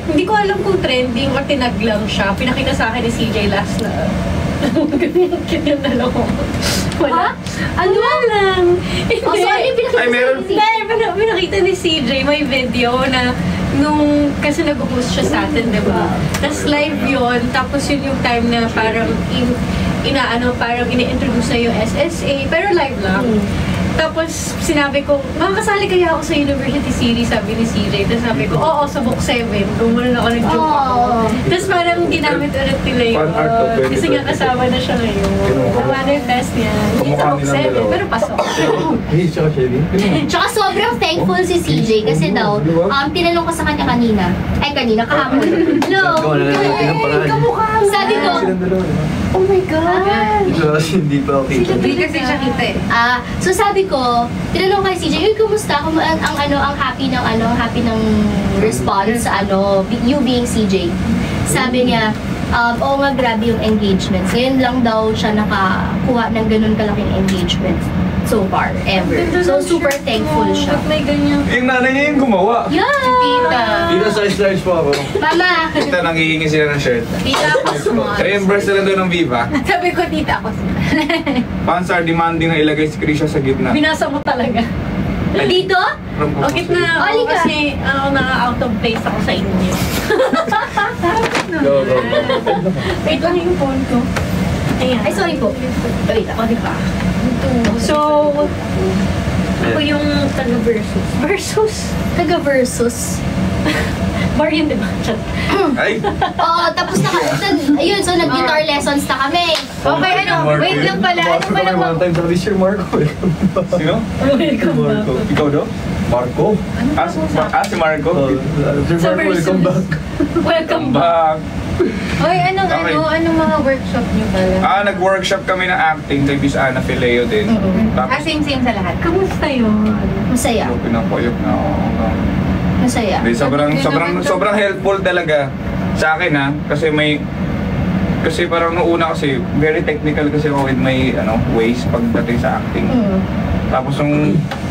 Speaker 6: hindi ko alam kung trending or tinag lang siya. Pinakita sa akin ni CJ last na. Ganyan na lang ako. Wala. Ano lang?
Speaker 1: Oh, sorry,
Speaker 3: Ay, meron.
Speaker 6: Hindi, pinakita ni CJ may video na nung, kasi nag-host siya sa atin, di ba? Tapos live yun, tapos yun yung time na parang parang ini-introduce na yung SSA, pero live lang. Tapos sinabi ko, makakasali kaya ako sa University Series, sabi ni CJ. Tapos sabi ko, oo, sa book 7. Gumanon ako, nag-joke ako. Tapos parang ginamit ulit nila yun.
Speaker 3: Fan art of 2022.
Speaker 6: Kasi nga kasama na siya ngayon. Tama na yung test niya. Hindi sa
Speaker 3: Kamukha
Speaker 6: book
Speaker 3: nilang
Speaker 6: 7,
Speaker 3: dalawa.
Speaker 6: pero pasok.
Speaker 4: Hey, tsaka Chevy.
Speaker 1: Tsaka sobrang thankful si CJ kasi daw, tinanong ko sa kanya kanina. Kahapon. Hello.
Speaker 4: Gawa na lang natin ang paraan.
Speaker 1: Kamukha mo. Sabi ko,
Speaker 4: Silang dalawa, di ba?
Speaker 1: oh my God.
Speaker 4: Ito kasi hindi pa okay.
Speaker 2: Hindi kasi siya kita eh.
Speaker 1: So sabi ko, tinanong kay CJ, uy, kumusta? Ang happy ng response sa you being CJ. Sabi niya, oo nga, grabe yung engagement. Ngayon lang daw siya nakakuha ng ganun kalaking engagement so far, ever. So super thankful siya.
Speaker 6: Ba't may ganyan?
Speaker 3: Yung nanay niya yung gumawa.
Speaker 1: Yeah!
Speaker 2: Tita.
Speaker 4: Dito size large po ako.
Speaker 1: Mama!
Speaker 3: Kita nanghihingi sila ng shirt.
Speaker 2: Tita ako small.
Speaker 3: Reimburse sila doon ng Viva.
Speaker 2: Sabi ko, tita ako small.
Speaker 3: Fans are demanding na ilagay si Krisha sa gitna.
Speaker 6: Binasa mo talaga.
Speaker 1: Dito?
Speaker 6: O gitna ako
Speaker 1: Oli ka.
Speaker 6: kasi out of place ako sa inyo.
Speaker 4: Go.
Speaker 6: Wait lang yung phone ko. Ayan.
Speaker 1: Ay, sorry po. Wait,
Speaker 6: O, di ba? So, ako yung taga-versus. Versus?
Speaker 1: Taga-versus.
Speaker 6: Bar yun, di ba? Chat.
Speaker 3: Ay!
Speaker 1: Oo, tapos ayun, so nag-guitar lessons na kami.
Speaker 2: Okay, wait lang pala. Ano
Speaker 4: Marco
Speaker 2: pala
Speaker 4: kami one time. Sabi, Sir Marco.
Speaker 3: Sino?
Speaker 6: Welcome back.
Speaker 4: Marco.
Speaker 3: Ikaw daw?
Speaker 4: Marco?
Speaker 3: Si Marco?
Speaker 4: Oh, Sir
Speaker 6: Sa
Speaker 4: Marco, welcome
Speaker 6: versus.
Speaker 4: back.
Speaker 6: Welcome back.
Speaker 3: Back.
Speaker 2: Oy,
Speaker 3: Okay.
Speaker 2: anong mga workshop niyo pala?
Speaker 3: Nag-workshop kami ng acting kay Miss Ana Fileo din. Tapos,
Speaker 2: Same sa lahat.
Speaker 6: Kamusta yun?
Speaker 1: Masaya.
Speaker 3: pinapayok na ako.
Speaker 1: Masaya.
Speaker 3: Hindi, sobrang helpful talaga sa akin kasi parang noong una kasi very technical kasi ako with my ways pagdating sa acting. Tapos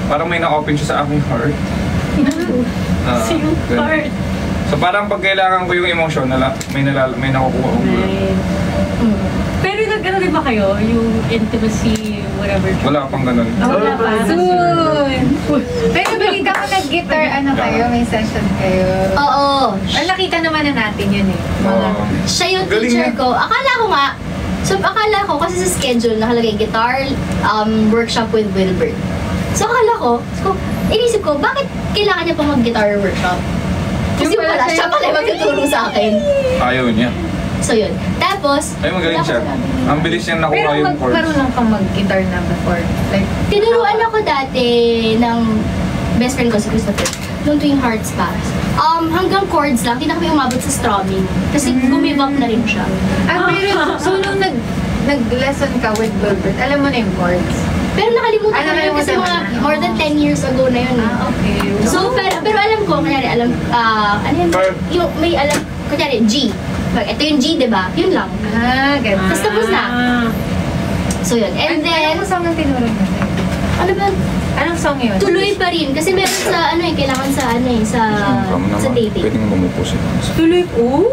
Speaker 3: parang may na-open siya sa aking heart.
Speaker 6: Yung
Speaker 3: ganun.
Speaker 6: part.
Speaker 3: So parang pag kailangan ko yung emotion, may nakukuha ko.
Speaker 6: Pero nag-ano rin ba kayo? Yung intimacy, whatever.
Speaker 3: Wala pang ganun.
Speaker 6: Wala pa.
Speaker 2: Soon! Pero balita ko nag-guitar, kayo, may session kayo.
Speaker 1: Oo.
Speaker 2: Nakita naman na natin yun eh.
Speaker 3: Oo.
Speaker 1: Siya yung
Speaker 3: Galing
Speaker 1: teacher
Speaker 3: niya.
Speaker 1: ko. Akala ko kasi sa schedule nakalagay guitar workshop with Wilbert. So inisip ko, bakit kailangan niya pa mag-guitar workshop? Kasi
Speaker 2: Yung pala
Speaker 1: wala,
Speaker 2: siya
Speaker 1: siya pala yung magtuturo sa akin.
Speaker 3: Ayaw niya.
Speaker 1: So yun. Tapos,
Speaker 3: Ay, magaling siya. Ang bilis niyang
Speaker 2: Pero
Speaker 3: nakuha yung chords.
Speaker 2: marunong kang mag-guitar na before. Like,
Speaker 1: tinuruan ako dati ng best friend ko, si Christopher, nung tuwing Hearts Pass. Hanggang chords lang, hindi na kami umabot sa strumming. Kasi gumive up na rin siya.
Speaker 2: pero, so nung nag-lesson ka with Wilbert, alam mo na yung chords?
Speaker 1: Pero nakalimutan ko na yun kasi mga more than 10 years ago na yun.
Speaker 2: Okay.
Speaker 1: So, pero alam ko, kunyari, ano yun? Yung may alam, kunyari, G. Ito yung G, di ba? Yun lang.
Speaker 2: Ganun.
Speaker 1: Tapos tapos na. So yun. And then,
Speaker 2: Ano song ang tinuro mo?
Speaker 1: ano ba?
Speaker 2: Anong song yun?
Speaker 1: Tuloy pa rin. Kasi meron sa ano eh, kailangan sa ano eh, sa dating.
Speaker 3: Pwede mo bumupo siya.
Speaker 2: Tuloy. Ooh!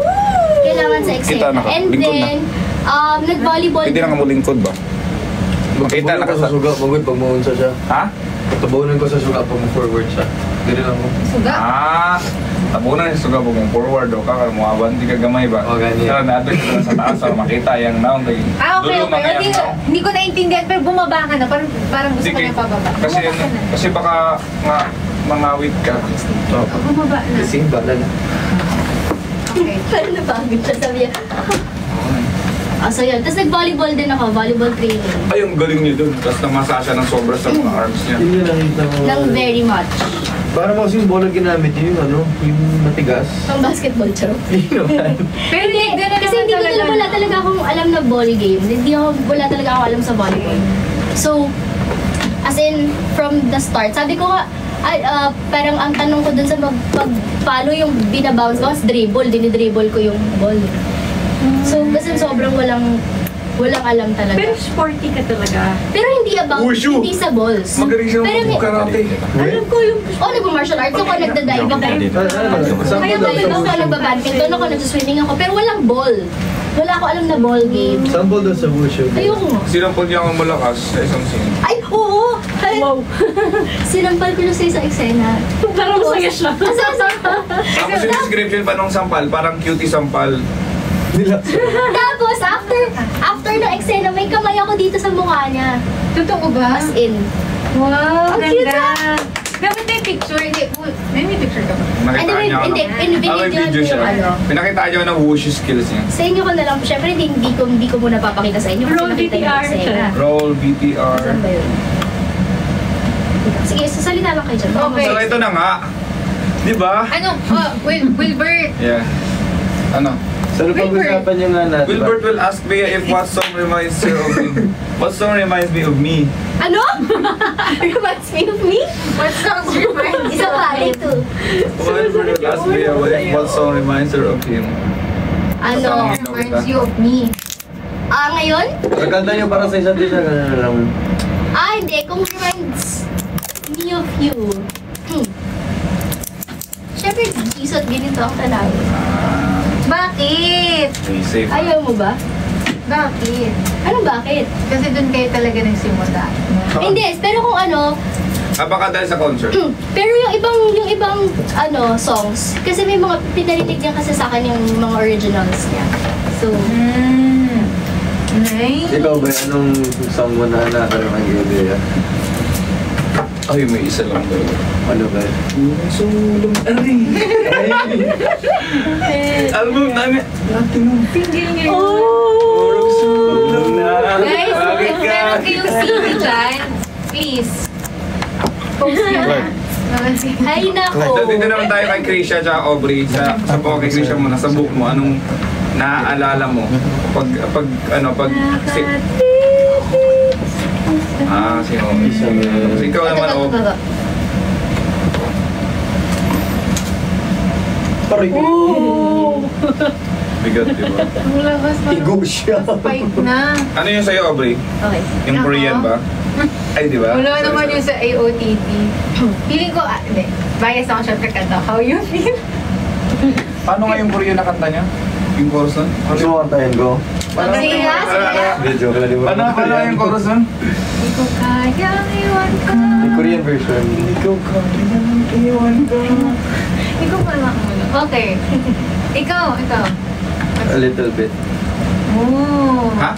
Speaker 1: Kailangan sa
Speaker 3: Kita
Speaker 1: eksena.
Speaker 3: na ka.
Speaker 1: And
Speaker 3: Lingkod na.
Speaker 1: then, nag-volleyball.
Speaker 3: Pwede na ka mo lingkod ba? Makita na ka
Speaker 4: sa
Speaker 3: sa...
Speaker 4: suga, magod pag maunsa siya.
Speaker 3: Ha?
Speaker 4: Tabunan ko sa suga pag forward siya. Dili lang mo.
Speaker 2: Suga?
Speaker 3: Tabunan yung suga po kung forward o ka, muaban, di ka gamay ba?
Speaker 4: O, ganyan.
Speaker 3: Pero natin sila sa taas para makita yung naong kay...
Speaker 2: Okay. Hindi ko naintindihan, pero bumaba ka na. Parang gusto ko na pababa.
Speaker 3: Kasi,
Speaker 2: Bumaba ka na.
Speaker 3: kasi baka mangawit ka. So,
Speaker 2: Bumaba na.
Speaker 4: Kasi bala na.
Speaker 2: Okay.
Speaker 1: Parang napagod siya. Sabi niya, so yun. Tapos nag-volleyball din ako. Volleyball training.
Speaker 3: ay, ang galing niya dun. Tapos namasa siya ng sobra sa mga arms niya.
Speaker 4: Yun yung nakita mo.
Speaker 1: Nang very much.
Speaker 4: Para mo kasing bola ginamit yun, yung matigas.
Speaker 1: Pang basketball, charo.
Speaker 2: Pero hindi, gano'n
Speaker 1: Kasi hindi ko talaga, wala talaga akong alam na ball game. Wala talaga ako alam sa volleyball. So, as in, from the start, sabi ko nga, parang ang tanong ko dun sa pag-follow yung binabounce ko, dribble, dinidribble ko yung ball. So, kasi sobrang walang alam talaga.
Speaker 6: Pero sporty ka talaga.
Speaker 1: Pero hindi
Speaker 3: Wushu!
Speaker 1: hindi sa balls.
Speaker 3: Magaling siya
Speaker 1: Pero may-
Speaker 3: mag-karate.
Speaker 6: Alam ko yung
Speaker 1: nag-martial arts ako, nagda-dive ako. Kaya dive ako, nagbabadminton ako, nagsiswimming ako, pero walang ball. Wala ako alam na ball game.
Speaker 4: Sample doon sa wushu.
Speaker 1: Ayoko nga.
Speaker 3: Sinampol niya ang malakas sa isang scene.
Speaker 1: Ay, oo!
Speaker 6: wow.
Speaker 1: Sinampal ko na sa isang eksena.
Speaker 6: Parang masaya siya.
Speaker 3: Tapos yung description pa nung sampal, parang cutie sampal.
Speaker 1: Tapos, after ng eksena, may kamay ako dito sa mukha niya.
Speaker 2: Totoo ba?
Speaker 1: As in.
Speaker 2: Wow,
Speaker 1: Ang cute
Speaker 2: ganda. Dapat may picture. Hindi, may picture ka ba?
Speaker 3: Nakita
Speaker 1: Hindi,
Speaker 3: niya
Speaker 1: hindi,
Speaker 3: ano.
Speaker 1: binibigyan
Speaker 3: may
Speaker 1: niyo
Speaker 3: video siya.
Speaker 1: yung ano.
Speaker 3: Pinakita niya ng wushu skills niya.
Speaker 1: Sa inyo ko na lang, syempre hindi ko muna papakita sa inyo. kasi
Speaker 6: Roll
Speaker 1: nakita niyo yung
Speaker 6: VTR
Speaker 1: eksena.
Speaker 6: siya.
Speaker 3: Roll, BTR.
Speaker 1: Saan ba yun? Sige, sasalita lang kayo dyan.
Speaker 2: Okay.
Speaker 3: So ito na nga. Di ba?
Speaker 2: Ano? Wilbert.
Speaker 3: Yeah. Ano?
Speaker 4: So, pag-usapan niyo nga natin.
Speaker 3: Wilbert will ask me if what song reminds her of me. What song reminds me of me?
Speaker 1: Ano? Reminds me of me?
Speaker 2: What songs remind you?
Speaker 1: Isa pa, ito.
Speaker 3: Wilbert will ask me if what song reminds her of him.
Speaker 1: Ano?
Speaker 2: Reminds you of me.
Speaker 1: Ngayon?
Speaker 4: Pagkanta niyo para sa isa't isa, gano'n lang.
Speaker 1: Hindi. Kung reminds me of you. Siyempre, Jesus, ganito ang tanawin.
Speaker 2: Bakit?
Speaker 3: Stay safe.
Speaker 1: Ayaw mo ba?
Speaker 2: Bakit?
Speaker 1: Anong bakit?
Speaker 2: Kasi doon kayo talaga nagsimula.
Speaker 1: Hindi, pero kung ano,
Speaker 3: Baka dahil sa concert.
Speaker 1: pero yung ibang songs, kasi may mga pinarinig niya kasi sa akin yung mga originals niya. So,
Speaker 2: Nice.
Speaker 4: Ikaw ba, anong song mo na nakaroon ng idea?
Speaker 3: Ay, may isa lang daw.
Speaker 4: Ano ba?
Speaker 3: Sulong album namin. Platinum.
Speaker 6: Single niya.
Speaker 3: Orong sulong na.
Speaker 2: Guys,
Speaker 3: Bakit
Speaker 2: kung
Speaker 3: ka?
Speaker 2: meron kayong CD dyan, please. Post nyo na.
Speaker 1: ay nako.
Speaker 3: So, dito naman tayo kay Krisha at Aubrey. Sa po kay Krisha muna, sa book mo, anong naaalala mo? Pag si Aubrey. Tapos ikaw naman, Aubrey.
Speaker 4: Paring.
Speaker 3: Bigat, di ba?
Speaker 2: Ang labas na.
Speaker 4: Igo siya.
Speaker 2: Fight na.
Speaker 3: Ano yung sa'yo, Aubrey?
Speaker 1: Okay.
Speaker 3: Yung
Speaker 2: Ako?
Speaker 3: Korean ba? Ay, di ba?
Speaker 2: Wala naman yung sa AOTT. Feeling ko, hindi. Bias ako syempre kanta. How you feel?
Speaker 3: Paano nga yung Korean na kanta niya? Yung chorus nun?
Speaker 4: Gusto mo kantahin ko?
Speaker 2: Sige nga, sige nga.
Speaker 4: Video ka lang, di ba?
Speaker 3: Paano yung chorus nun?
Speaker 2: Hindi ko kayang iwan ka.
Speaker 4: Yung Korean version.
Speaker 3: Ikaw ka, iwan ka.
Speaker 2: Hindi ko pa makamulo. Okay. Ikaw.
Speaker 4: A little bit.
Speaker 2: Oh.
Speaker 3: Ha?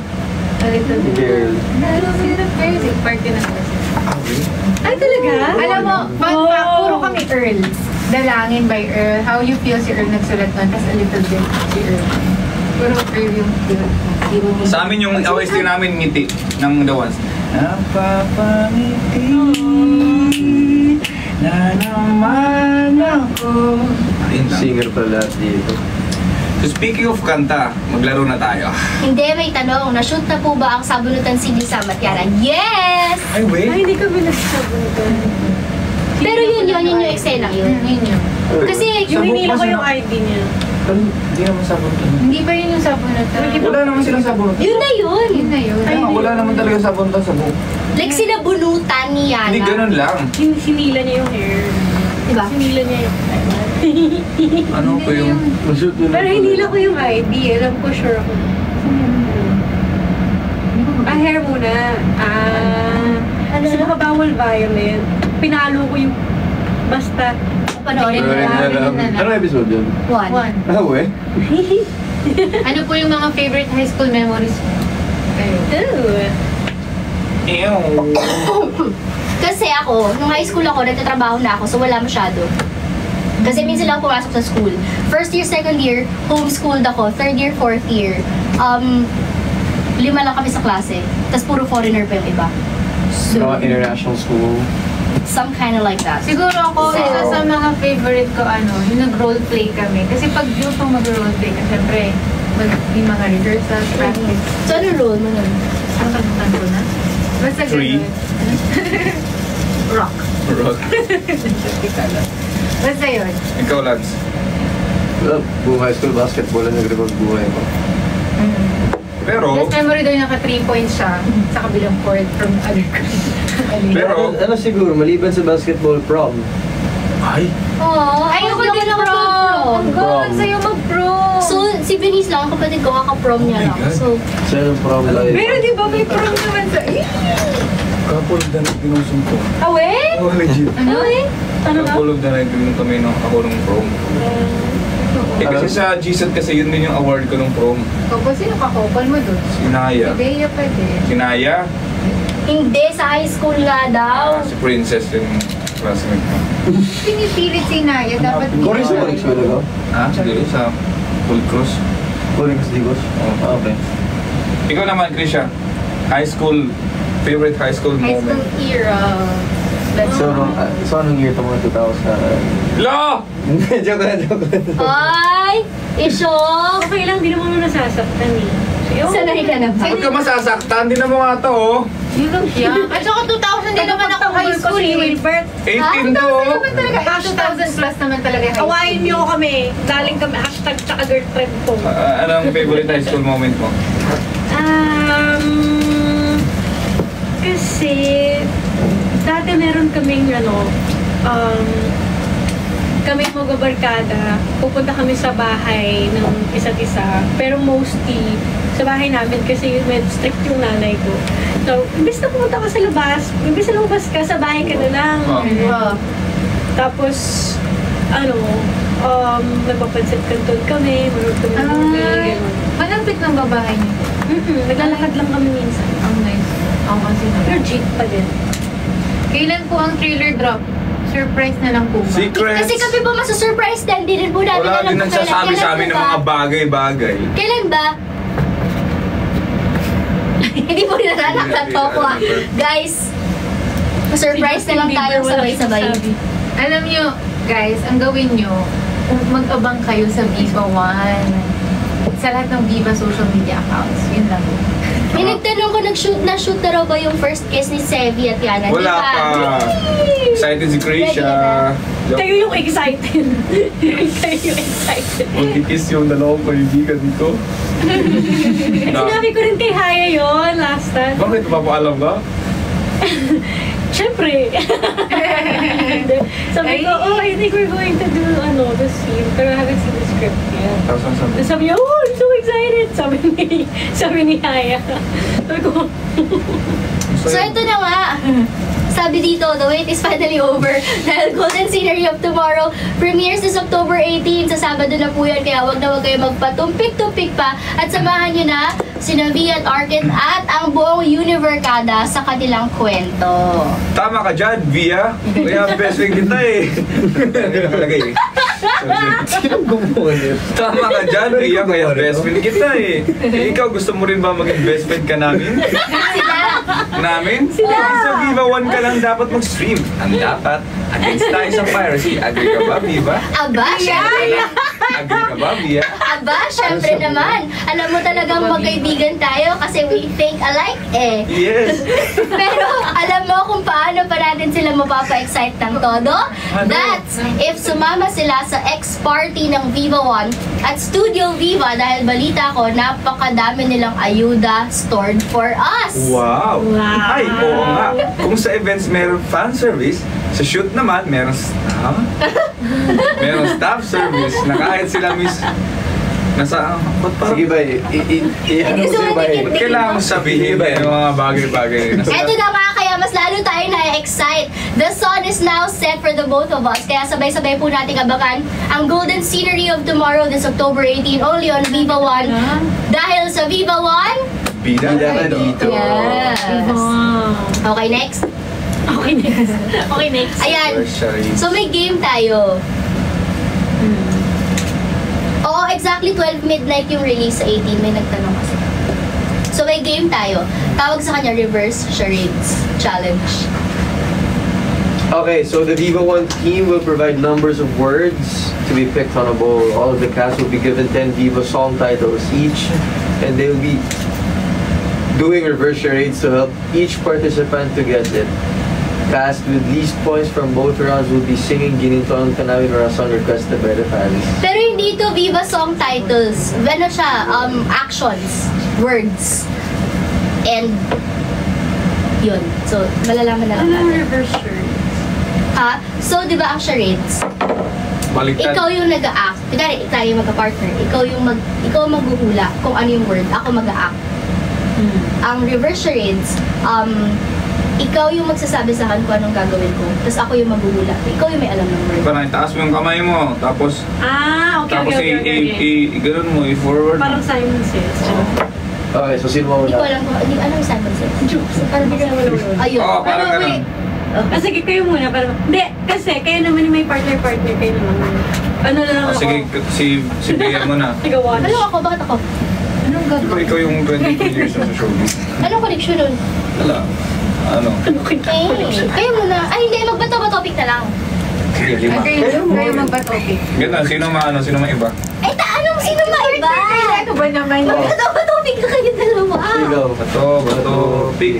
Speaker 2: A little bit.
Speaker 4: Girl.
Speaker 2: Little bit of music. Part yun ng music.
Speaker 6: Ay, talaga?
Speaker 2: Alam mo, puro kami Earl. Dalangin by Earl. How you feel si Earl nagsulat nun, tas a little bit si Earl. Puro Earl yung feel.
Speaker 3: Sa amin yung OST namin ngiti ng The Ones. Napapangiti na naman ako. Ayun lang.
Speaker 4: Singer pala dito.
Speaker 3: So speaking of kanta, maglaro na tayo.
Speaker 1: Hindi, may tanong. Na-shoot na po ba ang Sabunutan CD sa Matiara? Yes!
Speaker 3: Ay, wait.
Speaker 6: Ay, hindi kami nagsabunutan.
Speaker 1: Pero yun yung eksena yun.
Speaker 2: Yun yun.
Speaker 1: Kasi,
Speaker 6: Yung
Speaker 3: Sabog
Speaker 6: hinila
Speaker 3: pa
Speaker 6: ko
Speaker 3: sila.
Speaker 6: yung ID niya.
Speaker 3: Hindi naman sabon.
Speaker 2: Hindi ba yun yung sabon na
Speaker 3: Wala naman silang sabon.
Speaker 1: yun na yun.
Speaker 2: Yun na yun.
Speaker 3: Wala naman talaga sabon sa buhok.
Speaker 1: Like, sinabunutan ni Yana.
Speaker 3: Hindi, ganun lang.
Speaker 6: Sinila niya yung hair.
Speaker 1: Diba?
Speaker 6: Sinila niya yung
Speaker 3: Ano ko yung...
Speaker 6: Pero hinila ko yung ID. Alam ko, sure ako. Hair muna. Kasi baka bawal violent. Pinalo ko yung basta.
Speaker 1: Panoorin mo lang.
Speaker 4: Anong episode yun?
Speaker 1: One.
Speaker 4: Ah, we?
Speaker 2: Ano po yung mga favorite high school memories kayo?
Speaker 3: Ew.
Speaker 1: Kasi ako, nung high school ako, nagtatrabaho na ako, so wala masyado. Kasi minsan lang ako pumasok sa school. First year, second year, homeschooled ako. Third year, fourth year. 5 lang kami sa klase. Tapos puro foreigner pa yung iba. So,
Speaker 4: International school.
Speaker 1: some kind of like that.
Speaker 2: Siguro ako,
Speaker 1: So-
Speaker 2: isa sa mga favorite ko, yung nag-roleplay kami. Kasi pag yung pang mag-roleplay ka, syempre, may mga rehearsals, practice.
Speaker 1: So, ano role mo nun?
Speaker 2: Ang kalimutan ko na. Basta
Speaker 3: Three.
Speaker 2: ganun. Rock.
Speaker 3: Rock.
Speaker 2: Basta yun.
Speaker 3: Ikaw, Lance.
Speaker 4: Buong high school basketball ang nag-record buhay ko.
Speaker 3: Pero,
Speaker 2: Best memory daw yung naka 3 points siya sa kabilang court from other court.
Speaker 3: Pero-
Speaker 4: ano siguro, maliban sa basketball prom.
Speaker 3: ay,
Speaker 2: Ayoko din mag-prom! Ang
Speaker 4: Prom.
Speaker 2: gawin sa'yo mag-prom!
Speaker 1: So, si Benice lang, ang kapatid ko, kaka-prom niya
Speaker 3: Oh my
Speaker 1: lang.
Speaker 3: God.
Speaker 1: So,
Speaker 4: Sa prom life.
Speaker 2: Pero di ba may prom naman sa...
Speaker 3: couple of the night binusong ko.
Speaker 2: Awe?
Speaker 3: Oh, legit.
Speaker 2: Ano eh?
Speaker 3: Couple of the night binusong kami nung ako nung prom. Eh kasi sa GSAT kasi yun din yung award ko nung prom.
Speaker 2: Opo, sino kakopal mo dun?
Speaker 3: Si Naya.
Speaker 2: Si Bea pa din.
Speaker 3: Si Naya.
Speaker 1: hindi, sa high school nga daw.
Speaker 3: Si Princess yung classmate ko.
Speaker 2: Pinipilit si Naya, dapat
Speaker 4: Corey sa Corey school ako?
Speaker 3: Siguro sa Full Cross.
Speaker 4: Corey Digos?
Speaker 3: Oh.
Speaker 4: Okay.
Speaker 3: Ikaw naman, Krisha. High school, favorite high school
Speaker 2: high school
Speaker 3: moment.
Speaker 2: era.
Speaker 4: So, anong year ito mga 2000?
Speaker 3: Lo!
Speaker 4: Joke lang.
Speaker 1: Ay! Isyok!
Speaker 6: Okay lang, di naman mo nasasaktan eh.
Speaker 1: Sanay ka na ba?
Speaker 3: Huwag ka masasaktan, din na mo nga to, oh.
Speaker 2: Yun lang siya. At saka 2000 din naman ako high school eh.
Speaker 3: 18 to, oh.
Speaker 2: Naman talaga. 2000 plus naman talaga high school.
Speaker 6: Awayin niyo kami. Galing kami hashtag tsaka girlfriend ko.
Speaker 3: Anong favorite high school moment mo?
Speaker 6: Kasi dati meron kaming kami mga barkada, pupunta kami sa bahay ng isa't isa. Pero mostly, sa bahay namin kasi medyo strict yung nanay ko. So, imbes na pumunta ka sa labas, imbes na lumabas ka, sa bahay ka na lang.
Speaker 3: Oh.
Speaker 6: Tapos, nagpapansit-kanton kami, manood kami ng movie, gano'n.
Speaker 2: Malapit ng babae niyo.
Speaker 6: Naglalakad lang kami minsan.
Speaker 2: Ang nice. Ako kasi
Speaker 6: Pero
Speaker 2: naman.
Speaker 6: jeep pa din.
Speaker 2: Kailan po ang trailer drop? Surprise na lang po ba?
Speaker 3: Secrets.
Speaker 1: Kasi kami po masusurprise din. Di rin po namin
Speaker 3: Wala din
Speaker 1: kung
Speaker 3: nagsasabi
Speaker 1: kailan
Speaker 3: sa amin
Speaker 1: po
Speaker 3: ng
Speaker 1: ba?
Speaker 3: mga bagay-bagay.
Speaker 1: Kailan ba? Hindi po nila nakakatawa ko ah. Guys, surprise na lang tayo sabay-sabay.
Speaker 2: Alam nyo, guys, ang gawin nyo, mag-abang kayo sa Viva One. Sa lahat ng Viva social media accounts. Yun lang.
Speaker 1: May nagtanong ko, na-shoot na raw ba yung first kiss ni Sevi at Yana?
Speaker 3: Wala
Speaker 1: Di ba?
Speaker 3: pa. Excited si Krisha.
Speaker 6: Kayo yung excited. Kayo yung excited.
Speaker 3: Magkikiss yung dalawang kaibigan dito.
Speaker 6: Sinabi ko rin kay Haya yon last time.
Speaker 3: Bakit? Papaalam ka?
Speaker 6: Siyempre. Sabi ko, I think we're going to do the scene. Pero I haven't seen the script yet.
Speaker 3: Tapos ang sabi.
Speaker 6: Tapos sabi niya, oh, I'm so excited. Sabi ni Haya. Sabi ko,
Speaker 1: So ito na nga. Sabi dito, the wait is finally over. Dahil Golden Scenery of Tomorrow premieres this October 18. Sa Sabado na po yan, kaya wag na wag kayo magpatumpik-tumpik pa. At samahan nyo na sina Via at Arkin at ang buong Univercada sa kanilang kwento.
Speaker 3: Tama ka dyan, Via. Kaya best friend kita eh. Hindi nakalagay eh.
Speaker 4: Sinong gumawa nito?
Speaker 3: Tama ka dyan, Via. Kaya best friend kita eh. Ikaw, gusto mo rin ba maging best friend ka namin? Namin? Sila! Sa Viva One ka lang dapat mag-stream. Ang dapat, against tayo sa piracy. Agree ka ba, Viva?
Speaker 1: Aba, syempre na.
Speaker 3: Agree ka ba, Via?
Speaker 1: Aba, syempre naman. Alam mo talagang magkaibigan tayo kasi we think alike eh.
Speaker 3: Yes.
Speaker 1: Pero alam mo kung paano pa natin sila sila mapapa-excite ng todo? That's if sumama sila sa X-Party ng Viva One at Studio Viva dahil balita ko, napakadami nilang ayuda stored for us.
Speaker 3: Wow! Ay, oo nga. Kung sa events meron fan service, sa shoot naman meron meron staff service na kahit sila nasa
Speaker 4: Sige ba,
Speaker 1: Hindi, so,
Speaker 3: ba't kailangan mo sabihin ba yung mga bagay-bagay?
Speaker 1: Eto na nga, kaya mas lalo tayo na-excite. The sun is now set for the both of us. Kaya sabay-sabay po nating abangan ang Golden Scenery of Tomorrow this October 18 only on Viva One. Dahil sa Viva One,
Speaker 3: Bida
Speaker 4: ka dito.
Speaker 1: yes. Okay, next.
Speaker 6: Okay, next. Okay, next.
Speaker 1: Ayan. So may game tayo. Oo, exactly 12 midnight yung release sa 18. May nagtanong kasi. So may game tayo. Tawag sa kanya Reverse Charades Challenge.
Speaker 4: Okay, so the Viva One team will provide numbers of words to be picked on a bowl. All of the cast will be given 10 Viva song titles each, and they will be doing reverse charades to help each participant to get it. Cast with least points from both rounds will be singing Ginintuan Kanawin or a song requested by the fans.
Speaker 1: Pero hindi ito Viva song titles. Ano siya? Actions. Words. And yun. So, malalaman na lang natin.
Speaker 6: Reverse shirt.
Speaker 1: Ha? So, di ba ang charades?
Speaker 3: Baliktad.
Speaker 1: Ikaw yung nag-a-act. Kaya tayo magka-partner. Ikaw maghuhula kung ano yung word. Ako mag-a-act. Ang reverse charades, ikaw yung magsasabi sa akin kung anong gagawin ko. Tapos ako yung maghuhula. Ikaw yung may alam ng word.
Speaker 3: Parang itaas mo yung kamay mo, tapos
Speaker 6: Okay.
Speaker 3: ganun mo, i-forward mo.
Speaker 6: Parang Simon Says.
Speaker 4: Okay, so sino
Speaker 1: Hindi ko
Speaker 4: mauna?
Speaker 1: alam kung hindi ko alam yung Simon Says. Parang hindi ko alam. Ayun.
Speaker 3: Oo, parang ganun.
Speaker 6: Sige, kayo muna. Parang, hindi, kasi kayo naman yung may partner-partner. Kayo naman. Ano na lang
Speaker 3: Ah,
Speaker 6: ako.
Speaker 3: sige, si Bea mo na.
Speaker 6: Tiga watch.
Speaker 1: Ano ako? Bakit ako? Anong gagawin?
Speaker 3: Ikaw yung 22 years na sa showbiz.
Speaker 1: Anong connection nun?
Speaker 3: Wala. Ano?
Speaker 1: Kayo muna. Ay, hindi. Magbato-ba topic na lang.
Speaker 3: Sige, lima.
Speaker 2: Kayo magpa-topic.
Speaker 3: Ganun, sino ma iba?
Speaker 1: Eh, sino maiba?
Speaker 2: Ano ba naman yun?
Speaker 1: Magbato-ba topic na kayo dalawa.
Speaker 4: Ikaw.
Speaker 3: Bato, pig.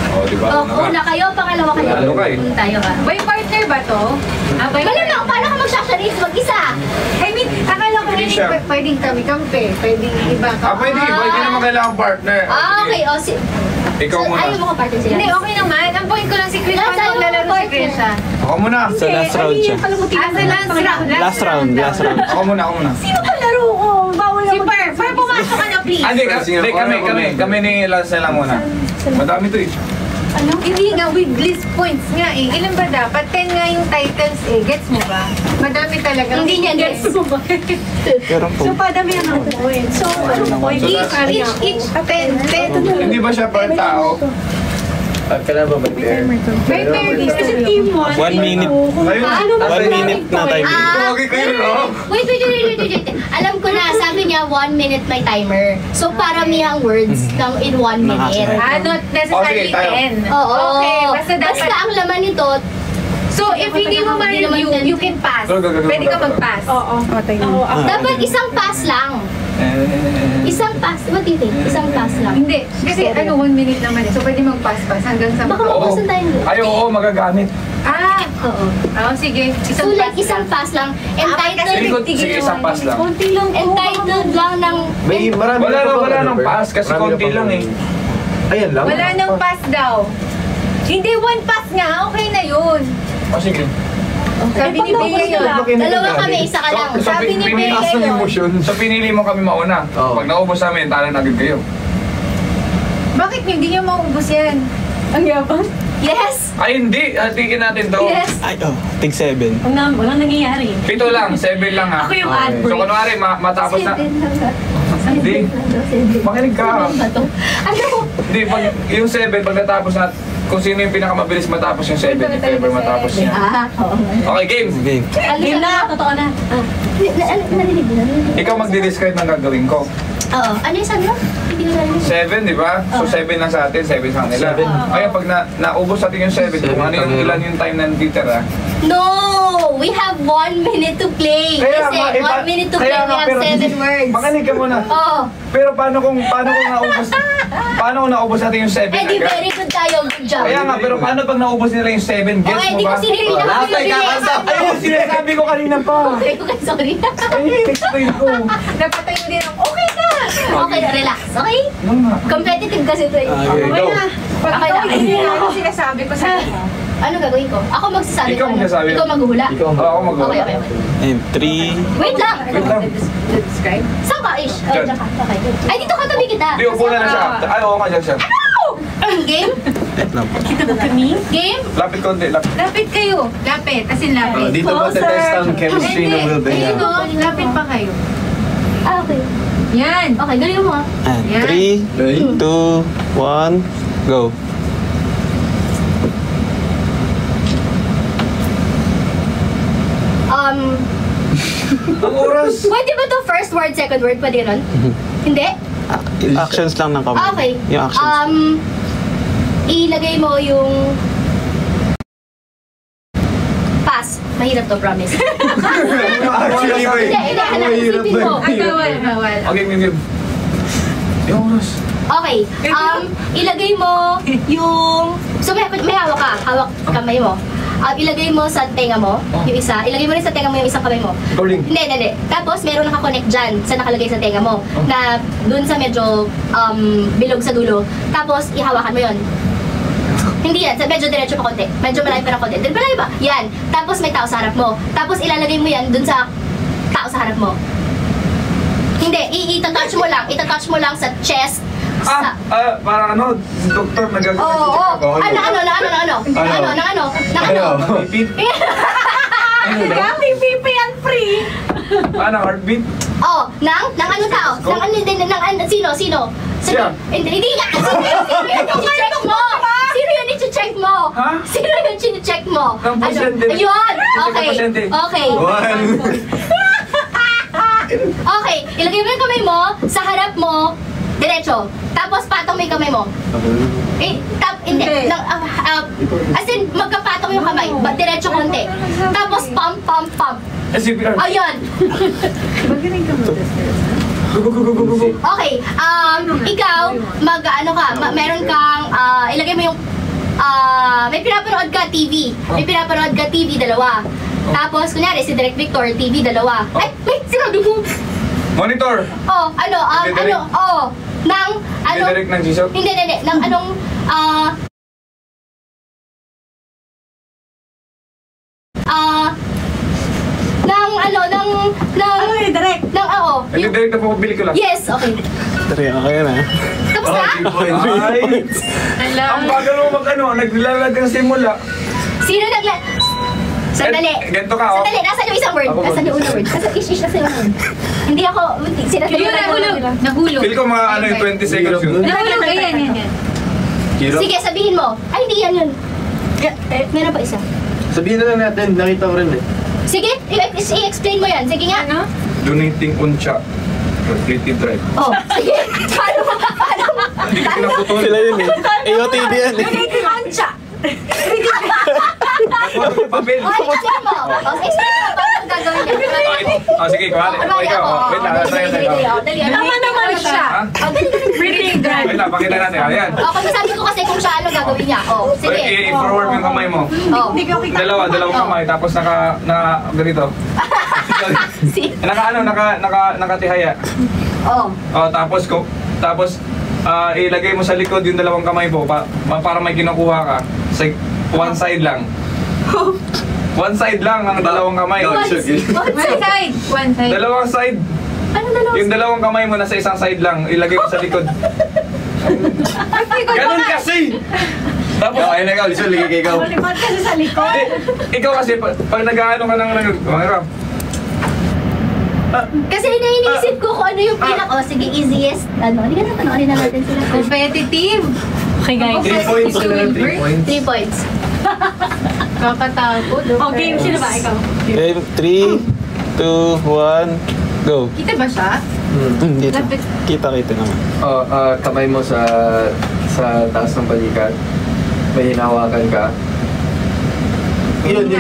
Speaker 3: O, di ba?
Speaker 1: Oh, una kayo, pangalawa kayo.
Speaker 3: Lalo ka eh.
Speaker 1: Tayo ka.
Speaker 2: May partner ba to?
Speaker 1: Malamang, paano ka mag-shasharit mag-isa?
Speaker 2: I mean, akala ko
Speaker 3: Hindi
Speaker 2: rin
Speaker 3: siya.
Speaker 2: pwedeng kami-kampe. Pwedeng iba ka.
Speaker 3: Pwede iba. Hindi naman kailangan partner.
Speaker 1: Okay.
Speaker 3: Ikaw
Speaker 1: So,
Speaker 3: muna.
Speaker 1: ayaw mo ka-partner sila?
Speaker 2: Hindi, okay naman. Ang point ko lang si Chris.
Speaker 1: Last
Speaker 2: Paano
Speaker 1: time,
Speaker 2: lalaro si
Speaker 1: partner.
Speaker 2: Chris siya?
Speaker 3: Ako muna.
Speaker 7: Sa last round siya.
Speaker 2: Sa last round.
Speaker 7: Last round.
Speaker 3: Ako muna.
Speaker 1: Sino ka laro ko? Bawal
Speaker 2: Si Per. Per, pumasok ka na, please.
Speaker 3: Hindi, kami ni Lance na lang muna. Madami to eh.
Speaker 2: Ano? Hindi nga, with list points nga eh. Ilan ba dapat? 10 nga yung titles eh. Gets mo ba? Madami talaga.
Speaker 1: Hindi niya gets.
Speaker 7: Pero
Speaker 6: So, padami ang points. So, anong point?
Speaker 2: Each 10.
Speaker 3: Hindi ba siya per tao?
Speaker 4: Kailan ba may pair?
Speaker 2: May pair dito.
Speaker 6: Kasi team 1.
Speaker 7: 1 minute.
Speaker 3: Ayun.
Speaker 1: Ano ba?
Speaker 7: 1 minute na time.
Speaker 3: Okay kayo, no?
Speaker 1: Wait. Alam ko na, sabi niya 1 minute may timer. So, paramihang words ng in 1 minute.
Speaker 2: Not necessarily
Speaker 3: Okay, tayo.
Speaker 2: 10.
Speaker 1: Oo.
Speaker 2: Okay, basta dapat.
Speaker 1: Basta ang laman nito,
Speaker 2: So, if hindi mo
Speaker 1: Hindi naman
Speaker 2: ma-review,
Speaker 1: 10.
Speaker 2: you can pass.
Speaker 3: Go.
Speaker 2: Pwede ka mag-pass.
Speaker 6: Oo.
Speaker 1: dapat isang pass lang. Isang pass. What do you think? Isang pass lang.
Speaker 2: Hindi. Kasi 1 minute naman eh. So, pwede mag-pass-pass hanggang sa...
Speaker 1: Baka mabukasan tayo.
Speaker 3: Ay, oo, magagamit.
Speaker 1: Oo.
Speaker 2: Sige.
Speaker 1: So, like, isang pass lang. Entitled,
Speaker 3: Sige, isang pass lang.
Speaker 6: Konti lang po.
Speaker 1: entitled lang ng...
Speaker 4: May marami
Speaker 3: Wala nang pass kasi konti lang eh.
Speaker 4: Ayan lang.
Speaker 2: Wala nang pass daw. Hindi, 1 pass nga. Okay na yun.
Speaker 3: O sige.
Speaker 2: Sabi ni Bea yun.
Speaker 1: Dalawa kami, isa ka lang.
Speaker 2: Sabi ni Bea yun.
Speaker 3: So pinili mo kami mauna.
Speaker 4: Oo.
Speaker 3: Pag naubos namin, talo na agad kayo.
Speaker 2: Bakit hindi niya maubos yan?
Speaker 6: Ang yabang.
Speaker 1: Yes!
Speaker 3: Ay, hindi. Hatikin natin to.
Speaker 1: Yes!
Speaker 7: Ay, tig 7.
Speaker 6: Walang nangyayari.
Speaker 3: 7 lang, 7 lang ha.
Speaker 6: Ako yung
Speaker 4: Okay.
Speaker 6: ad
Speaker 3: So
Speaker 6: break.
Speaker 3: kunwari, matapos na. Hindi. Makinig ka.
Speaker 1: Ano?
Speaker 3: Hindi, pag yung 7, pag natapos na, kung sino yung pinakamabilis matapos yung 7, if ever matapos niya.
Speaker 1: Oo.
Speaker 3: Okay, game.
Speaker 7: Game.
Speaker 6: Game na, totoo na.
Speaker 1: Narinig mo na?
Speaker 3: Ikaw magdi-describe ng gagawin ko.
Speaker 1: Oo. Ano yung sabi mo? Hindi ko narinig.
Speaker 3: 7, di ba? So 7 lang sa atin, 7 sa kanila. Kaya pag naubos natin yung 7, kung ano yung ilan yung time na natitira.
Speaker 1: No! We have 1 minute to play. Kasi 1 minute to play, we have 7 words.
Speaker 3: Makinig ka muna.
Speaker 1: Oo.
Speaker 3: Pero paano kung naubos natin yung 7
Speaker 1: Eh di
Speaker 3: agad?
Speaker 1: very good tayo. Good job.
Speaker 3: Kaya nga, pero paano pag naubos nila yung 7? Guess
Speaker 1: Okay,
Speaker 3: mo
Speaker 1: di ko
Speaker 3: ba?
Speaker 1: sinilina ko yung
Speaker 3: Ayun, sinasabi ko kanina pa.
Speaker 1: Okay, sorry.
Speaker 3: Ayun, explain ko.
Speaker 2: Napatay mo din ang okay na!
Speaker 1: Okay na, relax. Okay?
Speaker 3: Ano nga?
Speaker 1: Competitive kasi ito eh.
Speaker 7: Okay,
Speaker 2: Okay
Speaker 7: go.
Speaker 2: na. Pag
Speaker 1: Okay na.
Speaker 2: hindi na ano sinasabi ko sa iyo.
Speaker 1: Ano gagawin ko? Ako magsasabi
Speaker 3: Ikaw
Speaker 1: ko.
Speaker 3: magsasabi.
Speaker 1: Ikaw maghuhula.
Speaker 3: Oo, ako mag-go.
Speaker 1: Okay, okay, okay.
Speaker 7: And 3,
Speaker 1: Wait lang.
Speaker 3: Wait lang.
Speaker 2: Describe?
Speaker 1: Saan ka, Ish? Oh,
Speaker 3: Diyan.
Speaker 1: diyan ka. Okay. Ay, dito ka tabi kita.
Speaker 3: Di, upo na lang siya. Ay, oo nga dyan siya.
Speaker 1: Game?
Speaker 7: wait lang po.
Speaker 2: Kita ba kami?
Speaker 1: Game?
Speaker 3: Lapit konti, lapit.
Speaker 2: Lapit kayo. Lapit. As in lapit.
Speaker 4: Dito ba test ang chemistry ng Wilbert?
Speaker 2: Ayun o. Lapit pa kayo.
Speaker 1: Ah, okay.
Speaker 2: Yan.
Speaker 1: Okay, galing mo ah.
Speaker 7: And
Speaker 2: Yan.
Speaker 7: 3, 2, 1, go.
Speaker 3: Ang oras!
Speaker 1: Pwede ba to first word, second word? Pwede nun? Hindi?
Speaker 7: Actions lang ng kamay.
Speaker 1: Ah, okay.
Speaker 7: Yung actions.
Speaker 1: Ilagay mo yung... Pass. Mahirap to, promise.
Speaker 4: Actually, wait.
Speaker 1: Hindi, anak, isipin mo.
Speaker 2: Ay, bawal, bawal.
Speaker 3: Okay, game. Yung oras.
Speaker 1: Okay. Ilagay mo yung... So, may hawak ka. Hawak kamay mo. Ilagay mo sa tenga mo, yung isa. Ilagay mo rin sa tenga mo yung isang kamay mo.
Speaker 3: Calling.
Speaker 1: Hindi. Tapos, meron naka-connect dyan sa nakalagay sa tenga mo. Na dun sa medyo bilog sa dulo. Tapos, ihawakan mo yon. Hindi yan. Medyo diretso pa konti. Medyo malayo pa ng konti. Then, malayo pa. Yan. Tapos, may tao sa harap mo. Tapos, ilalagay mo yan dun sa tao sa harap mo. Hindi. Itatouch mo lang. Itatouch mo lang sa chest.
Speaker 3: Parang ano, doktor nagagawa.
Speaker 1: Oo. Ano?
Speaker 3: Repeat.
Speaker 2: Gaming PP and free.
Speaker 3: Ano, heartbeat?
Speaker 1: Oh, nang ano tao? Sino?
Speaker 3: Siya.
Speaker 1: Hindi nga. Sino yun i-check mo?
Speaker 3: Ha?
Speaker 1: Sino yun i-check mo?
Speaker 3: Ang pasyente.
Speaker 1: Ayun! Okay.
Speaker 3: Ang pasyente.
Speaker 1: Okay. Okay. Ilagay mo yung kamay mo sa harap mo. Diretso. Tapos patong mo yung kamay mo. Hindi. As in, magkapatong yung kamay. Diretso konti. Tapos pump.
Speaker 3: SCPR.
Speaker 1: Ayun.
Speaker 2: Magaling ka mo.
Speaker 3: Go.
Speaker 1: Okay, ikaw, meron kang, ilagay mo yung, may pinapanood ka TV. May pinapanood ka TV, dalawa. Tapos, kunyari, si Direk Victor, TV, dalawa. Ay, wait, sinabi mo.
Speaker 3: Monitor. Direct ng G-Shock?
Speaker 1: Hindi, ng anong,
Speaker 2: Direct.
Speaker 3: Direct na po, bili ko lang.
Speaker 1: Yes, okay.
Speaker 7: 3, okay na.
Speaker 1: Tapos na?
Speaker 3: Ay! Ang bagal mo naglalag ng simula.
Speaker 1: Sino Sandali.
Speaker 3: Ganito ka, oh.
Speaker 1: Sandali, nasan yung isang word?
Speaker 3: Ako,
Speaker 1: Nasan yung unang word? Nasan yung word? Hindi ako, sinasabi
Speaker 2: Yun, nahulog.
Speaker 3: Feel ko mga 20 seconds yun.
Speaker 2: Nahulog, ayan.
Speaker 1: Sige, sabihin mo. Ay, hindi yan yun. Meron pa isa.
Speaker 4: Sabihin na lang natin, nakita ko rin eh.
Speaker 1: Sige, i-explain mo yan. Sige nga.
Speaker 3: Donating uncha. Creative drive.
Speaker 1: Oh, sige. Paano?
Speaker 3: Hindi ka pinaputol.
Speaker 7: Sila yun eh. AOTD yan eh.
Speaker 3: Papel.
Speaker 1: Oh, explain mo. Explain mo paano gagawin yan.
Speaker 3: Sige, kumali. Ikaw. Wait lang.
Speaker 1: Dali.
Speaker 2: Tama naman siya. Breathing drive.
Speaker 3: Wait lang, pakita natin. Ayan.
Speaker 1: Kasi sabi ko kasi kung siya ano gagawin niya. Oh, sige.
Speaker 3: I-forward mo yung kamay mo.
Speaker 1: Oh.
Speaker 3: Dalawang kamay. Tapos ganito. Nakatihaya.
Speaker 1: Oh.
Speaker 3: Tapos ilagay mo sa likod yung dalawang kamay mo para may kinukuha ka. One side lang. One side lang ang dalawang kamay.
Speaker 2: One side.
Speaker 3: Dalawang side.
Speaker 1: Ano dalawa?
Speaker 3: Yung dalawang kamay mo nasa isang side lang. Ilagay mo sa likod. Ganun kasi! Tapos,
Speaker 4: Ayun na ikaw, Lizol, ligay ikaw.
Speaker 2: Malipad kasi sa likod.
Speaker 3: ikaw kasi, pag nag-ano ka ng mga
Speaker 1: Kasi iniisip ko kung ano yung oh, sige, easiest. Hindi ka na panoorin na natin sila.
Speaker 2: Competitive. Okay, guys.
Speaker 4: 3 points sila ng 3 points.
Speaker 1: 3 points.
Speaker 2: Kakatakot. Okay, sino ba? Ikaw.
Speaker 7: Okay, 3, 2, 1, go.
Speaker 2: Kita ba siya?
Speaker 7: Dito.
Speaker 2: Lapit.
Speaker 7: Kita-kita naman.
Speaker 4: Kamay mo sa taas ng balikat. May hinahawakan ka. Yun.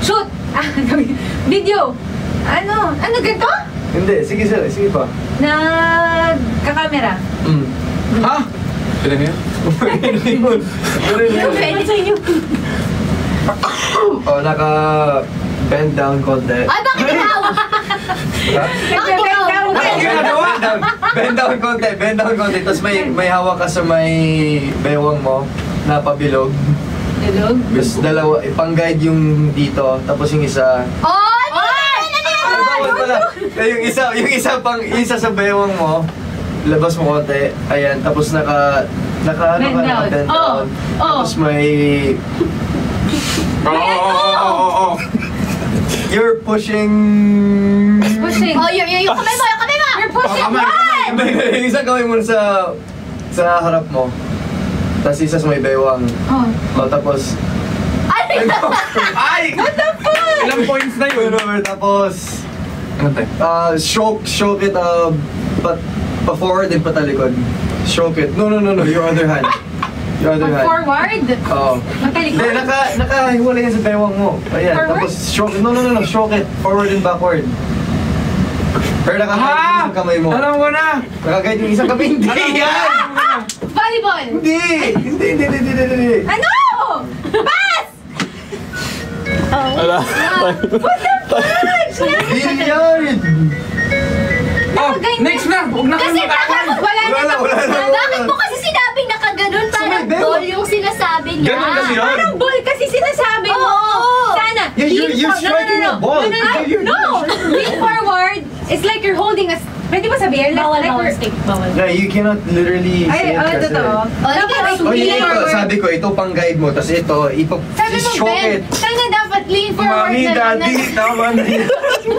Speaker 2: Shoot! Video! Ano ganito?
Speaker 4: Hindi, sige pa.
Speaker 2: Nagka-camera.
Speaker 3: Ha? Pwede niya?
Speaker 6: Pwede sa inyo.
Speaker 4: Naka-bend down konti.
Speaker 1: Ay, bakit ikaw? Bakit ikaw?
Speaker 4: Bend down konti. Tapos may hawak ka sa may bewang mo na pabilog.
Speaker 2: Dilog?
Speaker 4: Tapos dalawa, ipang-guide yung dito. Tapos yung isa...
Speaker 1: Oh!
Speaker 4: Bawal pala. Yung isa sa bewang mo, labas mo konti. Ayan, tapos
Speaker 2: Bend down.
Speaker 4: bend down.
Speaker 2: Oh.
Speaker 4: Tapos may...
Speaker 3: Oo.
Speaker 4: You're pushing...
Speaker 2: Pushing.
Speaker 1: Oh, yung kamay mo, yung kamay mo!
Speaker 2: You're pushing.
Speaker 3: Kamay.
Speaker 4: Yung isang gawin mo sa harap mo. Tapos isa sa may bewang. Tapos...
Speaker 3: Ay! What the fuck? Ilang points na yun?
Speaker 4: Tapos...
Speaker 3: Ano tayo?
Speaker 4: Stroke it, pa-forward and patalikod. Stroke it. No, your other hand. Your other hand.
Speaker 2: Forward?
Speaker 4: Oo.
Speaker 2: Matalikod?
Speaker 4: Hindi, nakahiwalay yan sa bewang mo. Ayan,
Speaker 2: Forward?
Speaker 4: tapos stroke it. No, stroke it. Forward and backward. Pero nakakahit yung isang kamay mo.
Speaker 3: Alam ko na!
Speaker 4: Nakakahit yung isang kamay. Hindi yan!
Speaker 2: Volleyball!
Speaker 4: Hindi.
Speaker 2: Ano? Pass!
Speaker 7: Wala.
Speaker 4: Billiard!
Speaker 3: Oh, next na! Huwag na kayo
Speaker 1: Kasi
Speaker 3: matakwan!
Speaker 2: Wala na.
Speaker 1: Bakit mo kasi sinabing nakaganon? Parang ball yung sinasabi niya.
Speaker 3: Ganun kasi yun!
Speaker 2: Parang ball kasi sinasabi mo.
Speaker 1: Oo.
Speaker 2: Sana.
Speaker 4: Yeah, you're striking a ball.
Speaker 2: No. Lean forward. It's like you're holding a... Pwede ba sabihin?
Speaker 6: Bawal
Speaker 2: we're-
Speaker 6: stick. Bawal.
Speaker 4: Yeah, you cannot literally say it kasi.
Speaker 2: totoo. Dapat
Speaker 1: sige,
Speaker 2: lean forward.
Speaker 4: Sabi ko, ito pang guide mo, tapos ito,
Speaker 2: Sabi mo,
Speaker 4: stroke it.
Speaker 2: Ben, sana dapat lean forward
Speaker 3: Mami, daddy, tama na yun.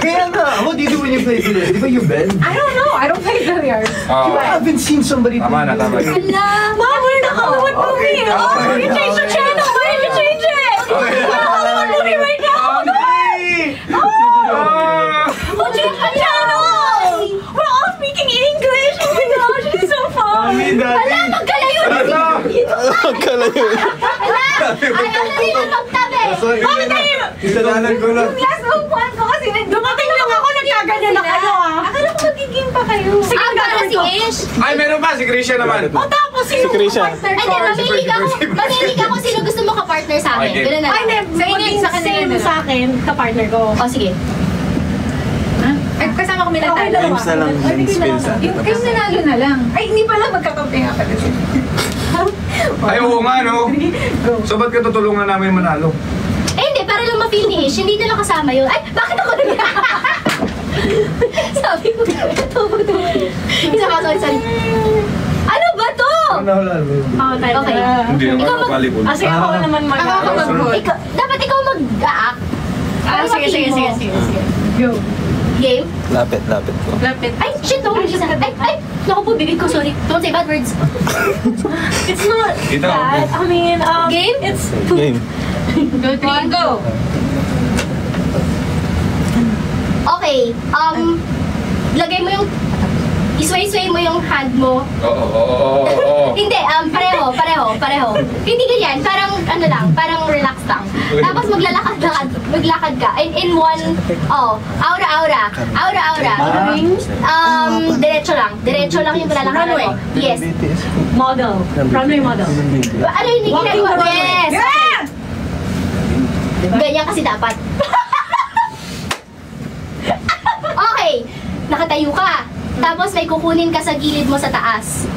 Speaker 4: Kaya nga, how do you do when you play billiard? Di ba you bend?
Speaker 2: I don't know. I don't play billiards.
Speaker 4: You haven't seen somebody
Speaker 3: Tama na, tama na.
Speaker 1: Ala,
Speaker 6: Mom, we're not on one movie.
Speaker 4: Okay,
Speaker 6: Oh,
Speaker 4: okay,
Speaker 6: you change the
Speaker 4: okay.
Speaker 6: channel. Why did you change it?
Speaker 4: Okay.
Speaker 6: We're on one movie right now. Oh, change the channel. We're all speaking English. Oh my gosh, it's so fun.
Speaker 3: Mami, daddy!
Speaker 1: magkalayo na
Speaker 3: Ala!
Speaker 7: Magkalayo.
Speaker 1: Ayaw na nila magtabi.
Speaker 4: Sorry, isalanan ko na.
Speaker 2: Yung last upuan ko kasi dumating lang ako, nagkaganyan na kayo Akala ko magiging pa kayo.
Speaker 6: Sige,
Speaker 1: Para si
Speaker 6: gagawin ko.
Speaker 1: Ish.
Speaker 3: Ay, meron pa! Si Krisha naman!
Speaker 6: O tapos,
Speaker 7: Si Krisha.
Speaker 1: Ay, hindi, mamili ka kung sino gusto mo ka-partner sa akin.
Speaker 3: Okay.
Speaker 1: Ganun na
Speaker 6: Ay,
Speaker 1: lang.
Speaker 6: hindi.
Speaker 2: Maging sa kanila
Speaker 6: Same
Speaker 2: na.
Speaker 6: sa akin, ka-partner ko.
Speaker 1: O, sige.
Speaker 2: Ay, kasama ko may
Speaker 6: Okay,
Speaker 2: natalo.
Speaker 7: Games na lang. Games pills na.
Speaker 2: Yung kayo nanalo na lang. Ay, hindi pala magkakampi nga pala.
Speaker 3: Ay, oo nga, no? So, ba't ka tutulungan namin manalo?
Speaker 1: Eh, hindi, para lang ma-feel ni Ish. Hindi nila kasama yun. Ay, bakit ako nag Sabi ko, ito ba ito? Isa pa, sorry. Ano ba to?
Speaker 6: Oh, tayo.
Speaker 1: Okay.
Speaker 3: Hindi naman
Speaker 1: Ikaw
Speaker 3: ako volleyball.
Speaker 6: Kasi ako naman
Speaker 2: Ako
Speaker 6: mag-
Speaker 2: mag-goal.
Speaker 1: Dapat ikaw mag-act.
Speaker 6: Sige.
Speaker 2: Go.
Speaker 1: Game?
Speaker 7: Lapit ko.
Speaker 6: Lapit.
Speaker 1: Ay, shit, no. Ay, naku po, bibig ko, sorry. Don't say bad words.
Speaker 6: It's not
Speaker 3: Ito.
Speaker 6: bad. I mean,
Speaker 1: Game?
Speaker 6: It's
Speaker 7: Game.
Speaker 2: Go, three, go.
Speaker 1: Okay, lagay mo yung, isway-sway mo yung hand mo.
Speaker 3: Oo.
Speaker 1: Hindi, pareho. Hindi ganyan, parang ano lang, parang relax lang. Tapos maglakad ka. In one, aura. Diretso lang yung lalakad mo. Yes.
Speaker 6: model. Runway model.
Speaker 1: Ano yung ginagawa? Yes!
Speaker 2: Yeah!
Speaker 1: Ganyan kasi dapat. Okay, nakatayo ka. Tapos may kukunin ka sa gilid mo sa taas.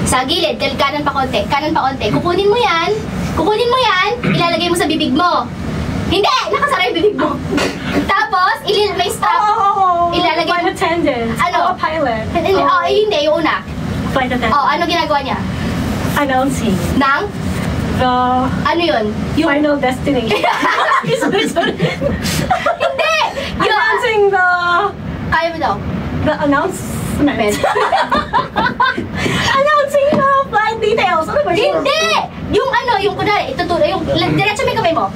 Speaker 1: Sa gilid, kanan pa konti. Kukunin mo yan, ilalagay mo sa bibig mo. Hindi! Nakasara yung bibig mo. Tapos, may strap. Ilalagay
Speaker 6: Flight
Speaker 1: mo.
Speaker 6: attendant.
Speaker 1: Ano?
Speaker 6: A pilot.
Speaker 1: Hindi, yung una.
Speaker 6: Flight attendant.
Speaker 1: Ano ginagawa niya?
Speaker 6: Announcing
Speaker 1: Nang?
Speaker 6: the
Speaker 1: Ano yun?
Speaker 6: final destination. Sorry.
Speaker 1: Hindi! Yung,
Speaker 6: Announcing
Speaker 1: kaya mo daw.
Speaker 6: the announcement. Announcing the flight details. Ano ba yun?
Speaker 1: Hindi! Yung kunwari, yung diretso may kamay mo.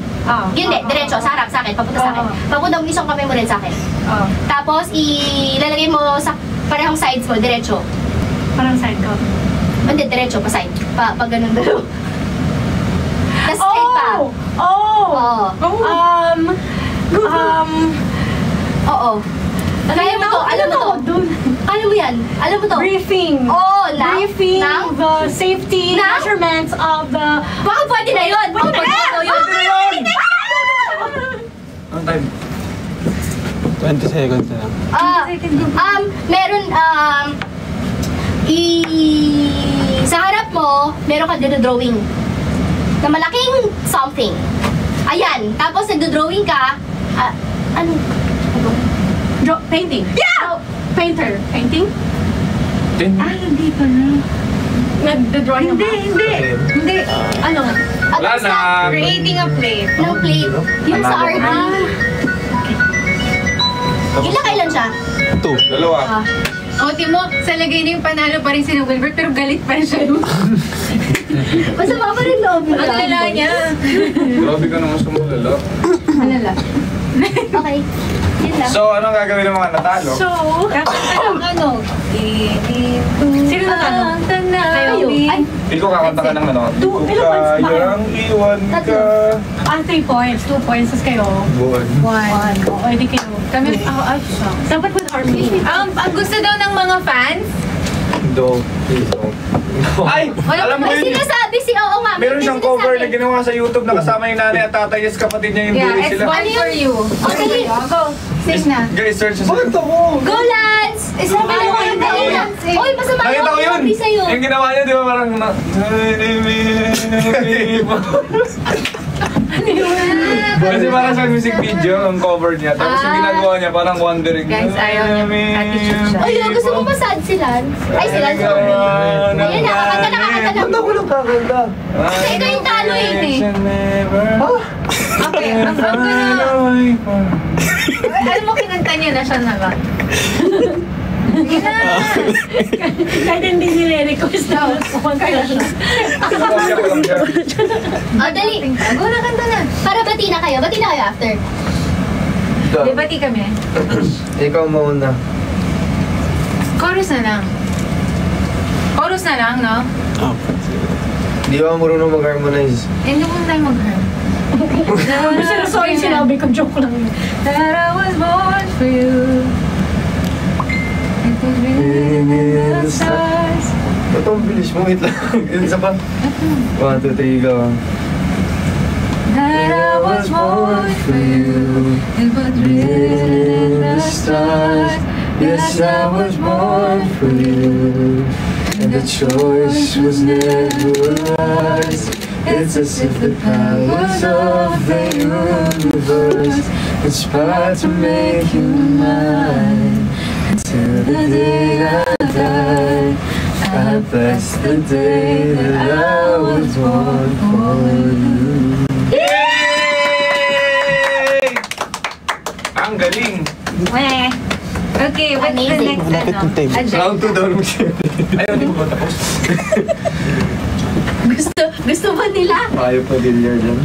Speaker 1: Yun din, diretso, sa harap, sa akin, papunta sa akin. Papunta mo isang kamay mo rin sa akin. Tapos, ilalagay mo sa parehong sides mo, diretso.
Speaker 6: Parang side ko.
Speaker 1: Hindi, diretso, pa side. Pa ganun dalo. Tapos straight pa. Oo. Kaya mo to, alam mo to. Kaya mo yan, alam mo to.
Speaker 6: Briefing. Briefing the safety measurements of the...
Speaker 1: Baka pwede na yun. Pwede na yun.
Speaker 3: Anong time?
Speaker 7: 20 seconds na lang.
Speaker 1: Meron, sa harap mo, meron ka drawing na malaking something. Ayan. Tapos nagdo-drawing ka, ano?
Speaker 6: Painting. Yeah! Painter. Painting?
Speaker 2: Hindi pa na.
Speaker 6: Nag-drawing na ba?
Speaker 2: Hindi.
Speaker 6: Ano?
Speaker 3: Wala na.
Speaker 2: Creating a plate.
Speaker 1: Ng plate. Yung sa RT. Kailan siya?
Speaker 7: 2.
Speaker 3: Dalawa.
Speaker 2: Timo, sa lagay na yung panalo pa rin si Wilbert, pero galit pa rin siya.
Speaker 1: Masama pa rin loob.
Speaker 2: Ang lala niya.
Speaker 3: Grabe ka naman sa mulala.
Speaker 2: Malala.
Speaker 1: Okay. Yun lang.
Speaker 3: So, anong gagawin ng mga natalo?
Speaker 6: So,
Speaker 2: Ano?
Speaker 6: sino na tanong?
Speaker 1: Kayo. Ay,
Speaker 3: Feel ko kakanta ka ng ano. Di ko
Speaker 6: ilang points ba?
Speaker 3: kayang iwan ka.
Speaker 6: 3 points. 2 points. Tapos kayo.
Speaker 3: Buwan.
Speaker 6: 1. O, edi kayo.
Speaker 2: Kami,
Speaker 6: Dapat with harmony.
Speaker 2: ang gusto daw ng mga fans,
Speaker 4: Don't. Please don't.
Speaker 3: Ay! Alam mo
Speaker 1: may
Speaker 3: yun.
Speaker 1: sinasabi si Oo nga.
Speaker 3: Meron
Speaker 1: may
Speaker 3: siyang cover na
Speaker 1: sinasabi.
Speaker 3: ginawa sa YouTube na kasama yung nanay at tatay. Yes, kapatid niya yung dulo
Speaker 2: it's
Speaker 3: sila.
Speaker 2: one for you.
Speaker 1: Okay.
Speaker 2: Go. Sing na.
Speaker 3: Guys, search sa
Speaker 4: Bakit ako?
Speaker 1: Go, Lance! Sabi
Speaker 2: Ay,
Speaker 1: mo
Speaker 2: hindi.
Speaker 1: kayo. Uy, masama
Speaker 3: Nakita ko yun!
Speaker 1: Hindi sa'yo.
Speaker 3: Yung ginawa niya, di ba parang... Kasi parang sa music video, ang cover niya. Tapos yung ginagawa niya, parang wandering.
Speaker 2: Guys, ayaw niya attitude siya.
Speaker 1: Ay, gusto mo ba sad si Lance? Ay, si Lance. Ayun, nakakanta na.
Speaker 4: Ba't ako lang kakanta?
Speaker 1: Kasi ikaw yung talo yun eh.
Speaker 2: Okay, ang alam mo, kinanta niya na siya na ba?
Speaker 6: Kahit hindi nire-request na kumanta siya.
Speaker 1: Dali.
Speaker 2: Go na, kanta na.
Speaker 1: Para bati na kayo. Bati na kayo after.
Speaker 2: Debati kami.
Speaker 4: Ikaw mauna.
Speaker 2: Chorus na lang. Chorus na lang, no?
Speaker 4: Di ba marunong mag-harmonize?
Speaker 2: Hindi mo tayo mag-harm.
Speaker 6: Sorry, sinabi ko. Joke lang yun.
Speaker 2: That I was born for you. It was written in the stars.
Speaker 4: Ba't ang bilis mo? Wait lang. Isa pa. 1, 2, 3, go.
Speaker 2: That I was born for you. It was written in the stars.
Speaker 4: Yes, I was born for you. And the choice was never ours. It's as if the powers of the universe conspired to make you mine. Until the day I die, I bless the day that I was born for you.
Speaker 3: Yay! Ang galing!
Speaker 2: Weh. Okay, what's the
Speaker 1: Amazing.
Speaker 2: next
Speaker 7: Malapit yung table.
Speaker 2: agenda?
Speaker 3: Round 2 daw naman siya. Ayun, di ko ba tapos?
Speaker 1: Gusto ba nila?
Speaker 4: Ayaw pa dinner dyan.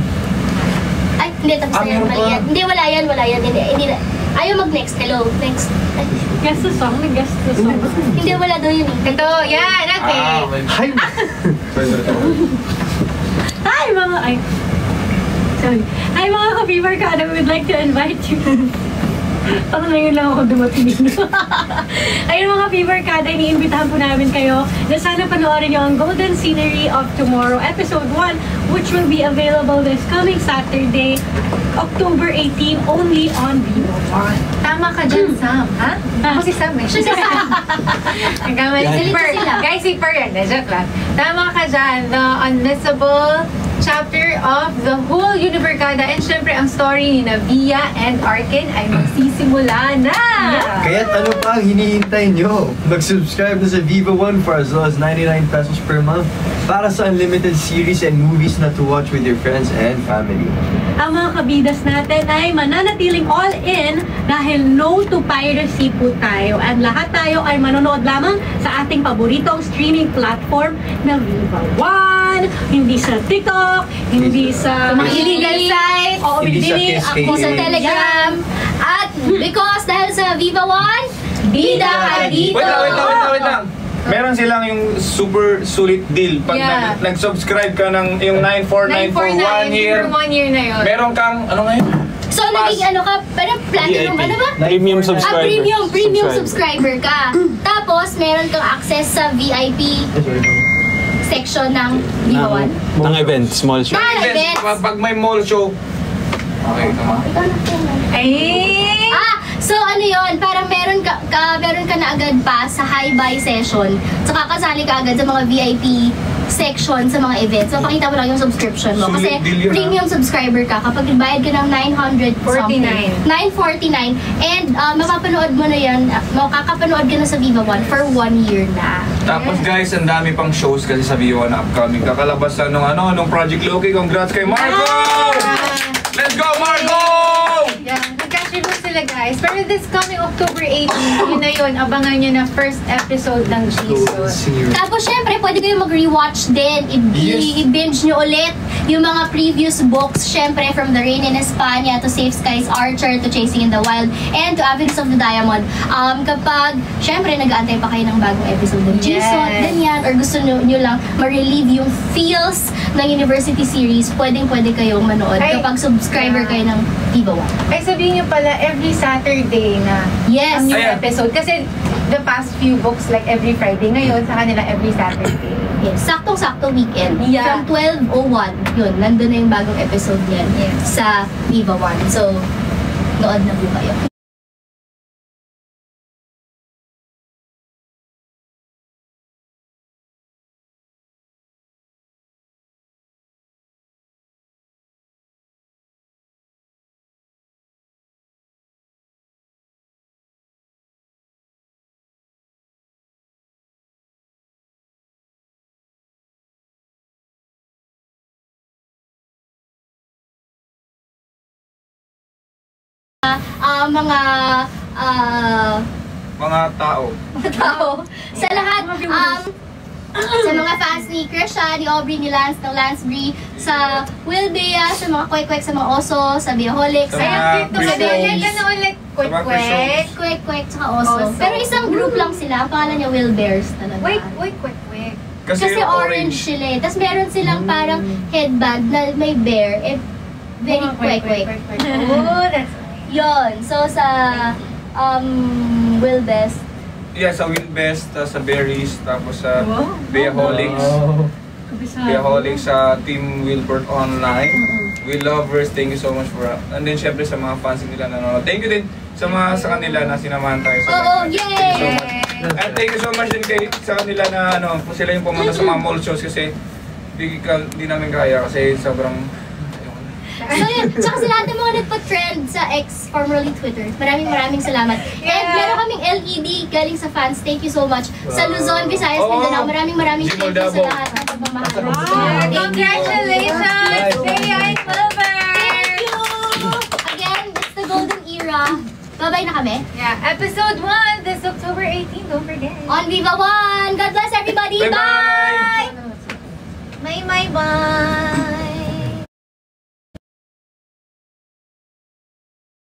Speaker 1: Ay, hindi. Tapos na yan.
Speaker 3: meron
Speaker 1: Mali
Speaker 3: pa.
Speaker 1: yan. Hindi, wala yan. Hindi na. Ayaw mag-next. Hello. Next. Ay,
Speaker 6: Guess the song. Guess the song.
Speaker 1: hindi, wala daw yun eh.
Speaker 2: Ito, yan, okay.
Speaker 3: Okay. Sorry.
Speaker 6: Hi, mga... Ay. Sorry. Hi, mga ka-fever ka. I would like to invite you. Parang ngayon lang ako dumating dito. Ayun mga fever kada, iniimbitahan po namin kayo na sana panoorin nyo ang Golden Scenery of Tomorrow Episode 1, which will be available this coming Saturday, October 18, only on Vivo One.
Speaker 2: Tama ka dyan, Sam. Ha? Ako si Sam eh.
Speaker 1: Siya sa
Speaker 2: Nagkamali si
Speaker 1: Salita
Speaker 2: Per.
Speaker 1: sila.
Speaker 2: Guys, si Per yan. Joke lang. Tama ka dyan. The Unmissable chapter of the whole Univercada. And syempre, ang story ni Navia and Arkin ay magsisimula na.
Speaker 4: Kaya't ano pa? pa ang hinihintay nyo? Mag-subscribe na sa Viva One for as low as 99 pesos per month para sa unlimited series and movies na to watch with your friends and family.
Speaker 6: Ang mga kabidas natin ay mananatiling all-in dahil no to piracy po tayo. At lahat tayo ay manonood lamang sa ating paboritong streaming platform na Viva One. Hindi sa TikTok, hindi sa
Speaker 1: mga illegal sites,
Speaker 6: o
Speaker 4: Hindi sa
Speaker 6: hindi
Speaker 4: Kiss
Speaker 6: ako
Speaker 1: sa Telegram. At because dahil sa Viva One, bida ka dito!
Speaker 3: Wait lang. Meron silang yung super sulit deal. Pag
Speaker 2: Yeah.
Speaker 3: nag-subscribe ka ng yung 949 for 1 year,
Speaker 2: for 1 year na yun.
Speaker 3: meron kang, ano ngayon?
Speaker 1: So, naging ano ka, parang platinum,
Speaker 7: VIP.
Speaker 1: ano ba?
Speaker 7: Premium subscriber.
Speaker 1: Premium subscriber ka. Tapos, meron kang access sa VIP section ng Viva One.
Speaker 7: Ng event, small show.
Speaker 1: Events.
Speaker 3: Pag may mall show, okay, tama.
Speaker 2: Ay!
Speaker 1: So ano yon? Parang meron ka na agad pa sa high-buy session. So kakasali ka agad sa mga VIP section sa mga events. So pakita mo lang yung subscription mo. Kasi
Speaker 3: Sulit deal yun,
Speaker 1: premium subscriber ka kapag nagbayad ka ng
Speaker 2: 49.
Speaker 1: 949. And mapapanood mo na yan, makakapanood ka na sa Viva One for 1 year na.
Speaker 3: Tapos guys, ang dami pang shows kasi sa Viva na upcoming. Kakalabas na nung Project Loki. Congrats kay Marco! Let's go, Marco!
Speaker 2: Yeah, nagka-reboot sila guys. Pero this coming October 18, yun na yun, abangan nyo na first episode ng Jesus.
Speaker 1: Tapos syempre, pwede kayo mag-rewatch din.
Speaker 3: Yes.
Speaker 1: I-binge nyo ulit yung mga previous books. Syempre, from The Rain in España to Safe Skies Archer to Chasing in the Wild and to Avenues of the Diamond. Kapag, syempre, nag-aantay pa kayo ng bagong episode ng Jesus, ganyan, or gusto nyo lang ma-relieve yung feels ng University series, pwedeng-pwede kayong manood kapag subscriber kayo ng Viva One.
Speaker 2: Ay, sabihin nyo pala, every Saturday na
Speaker 1: Yes.
Speaker 2: ang new
Speaker 3: Ayan.
Speaker 2: episode. Kasi the past few books, like every Friday, ngayon sa kanila every Saturday.
Speaker 1: Yes, saktong-sakto weekend.
Speaker 2: Yeah.
Speaker 1: From 12:01, yun, nandun na yung bagong episode niyan sa Viva One. So, nood na po kayo.
Speaker 3: Mga tao.
Speaker 1: Tao. Sa lahat, sa mga fans ni Krisha, ni Aubrey, ni Lance, ng Lance Bree, sa Will Bea, sa mga kwek-kwek, sa mga oso, sa Beaholic,
Speaker 3: Sa
Speaker 1: sa
Speaker 3: mga
Speaker 2: Ayan, dito,
Speaker 3: Christians.
Speaker 2: ulit, ano ulit? Kwek-kwek.
Speaker 1: kwek-kwek, sa oso.
Speaker 2: Oso.
Speaker 1: Pero isang group lang sila, ang pangalan niya Will Bears talaga.
Speaker 2: Wait, kwek-kwek.
Speaker 3: Kasi,
Speaker 1: Kasi
Speaker 3: yung
Speaker 1: orange sila eh. Tapos meron silang parang headband na may bear. Eh, very kwek-kwek.
Speaker 2: Oh, that's nice.
Speaker 1: Yun. So, sa Will Best,
Speaker 3: Yeah, sa Winbest, sa Berries, tapos sa
Speaker 6: Wow.
Speaker 3: Beaholics.
Speaker 6: Kabisado.
Speaker 3: Beaholics sa Team Wilbert Online. We lovers, thank you so much for and then syempre sa mga fans nila na nanonood. Thank you din sa kanila na sinamahan tayo sa
Speaker 1: Oo,
Speaker 3: live.
Speaker 1: yay!
Speaker 3: Thank you so much. And thank you so much din sa kanila na kung sila yung pumunta sa mga mall shows kasi di namin kaya kasi sobrang
Speaker 1: So yun, tsaka sa lahat ng mga nagpa-trend sa X, formerly Twitter, maraming salamat. And
Speaker 2: Yeah.
Speaker 1: meron kaming LED galing sa fans, thank you so much. Sa Luzon, Visayas,
Speaker 3: Oo.
Speaker 1: Mindanao, maraming
Speaker 3: Jimol
Speaker 1: thank you sa
Speaker 3: Dabo.
Speaker 1: lahat ng pagmamahal.
Speaker 2: Wow,
Speaker 1: Thank you.
Speaker 2: congratulations! Day Clover!
Speaker 1: Thank you! Again, it's the golden era. Bye-bye na kami.
Speaker 2: Yeah, episode 1 this October 18, don't forget.
Speaker 1: On Viva One! God bless everybody!
Speaker 3: Bye-bye!
Speaker 1: Bye!
Speaker 2: Bye.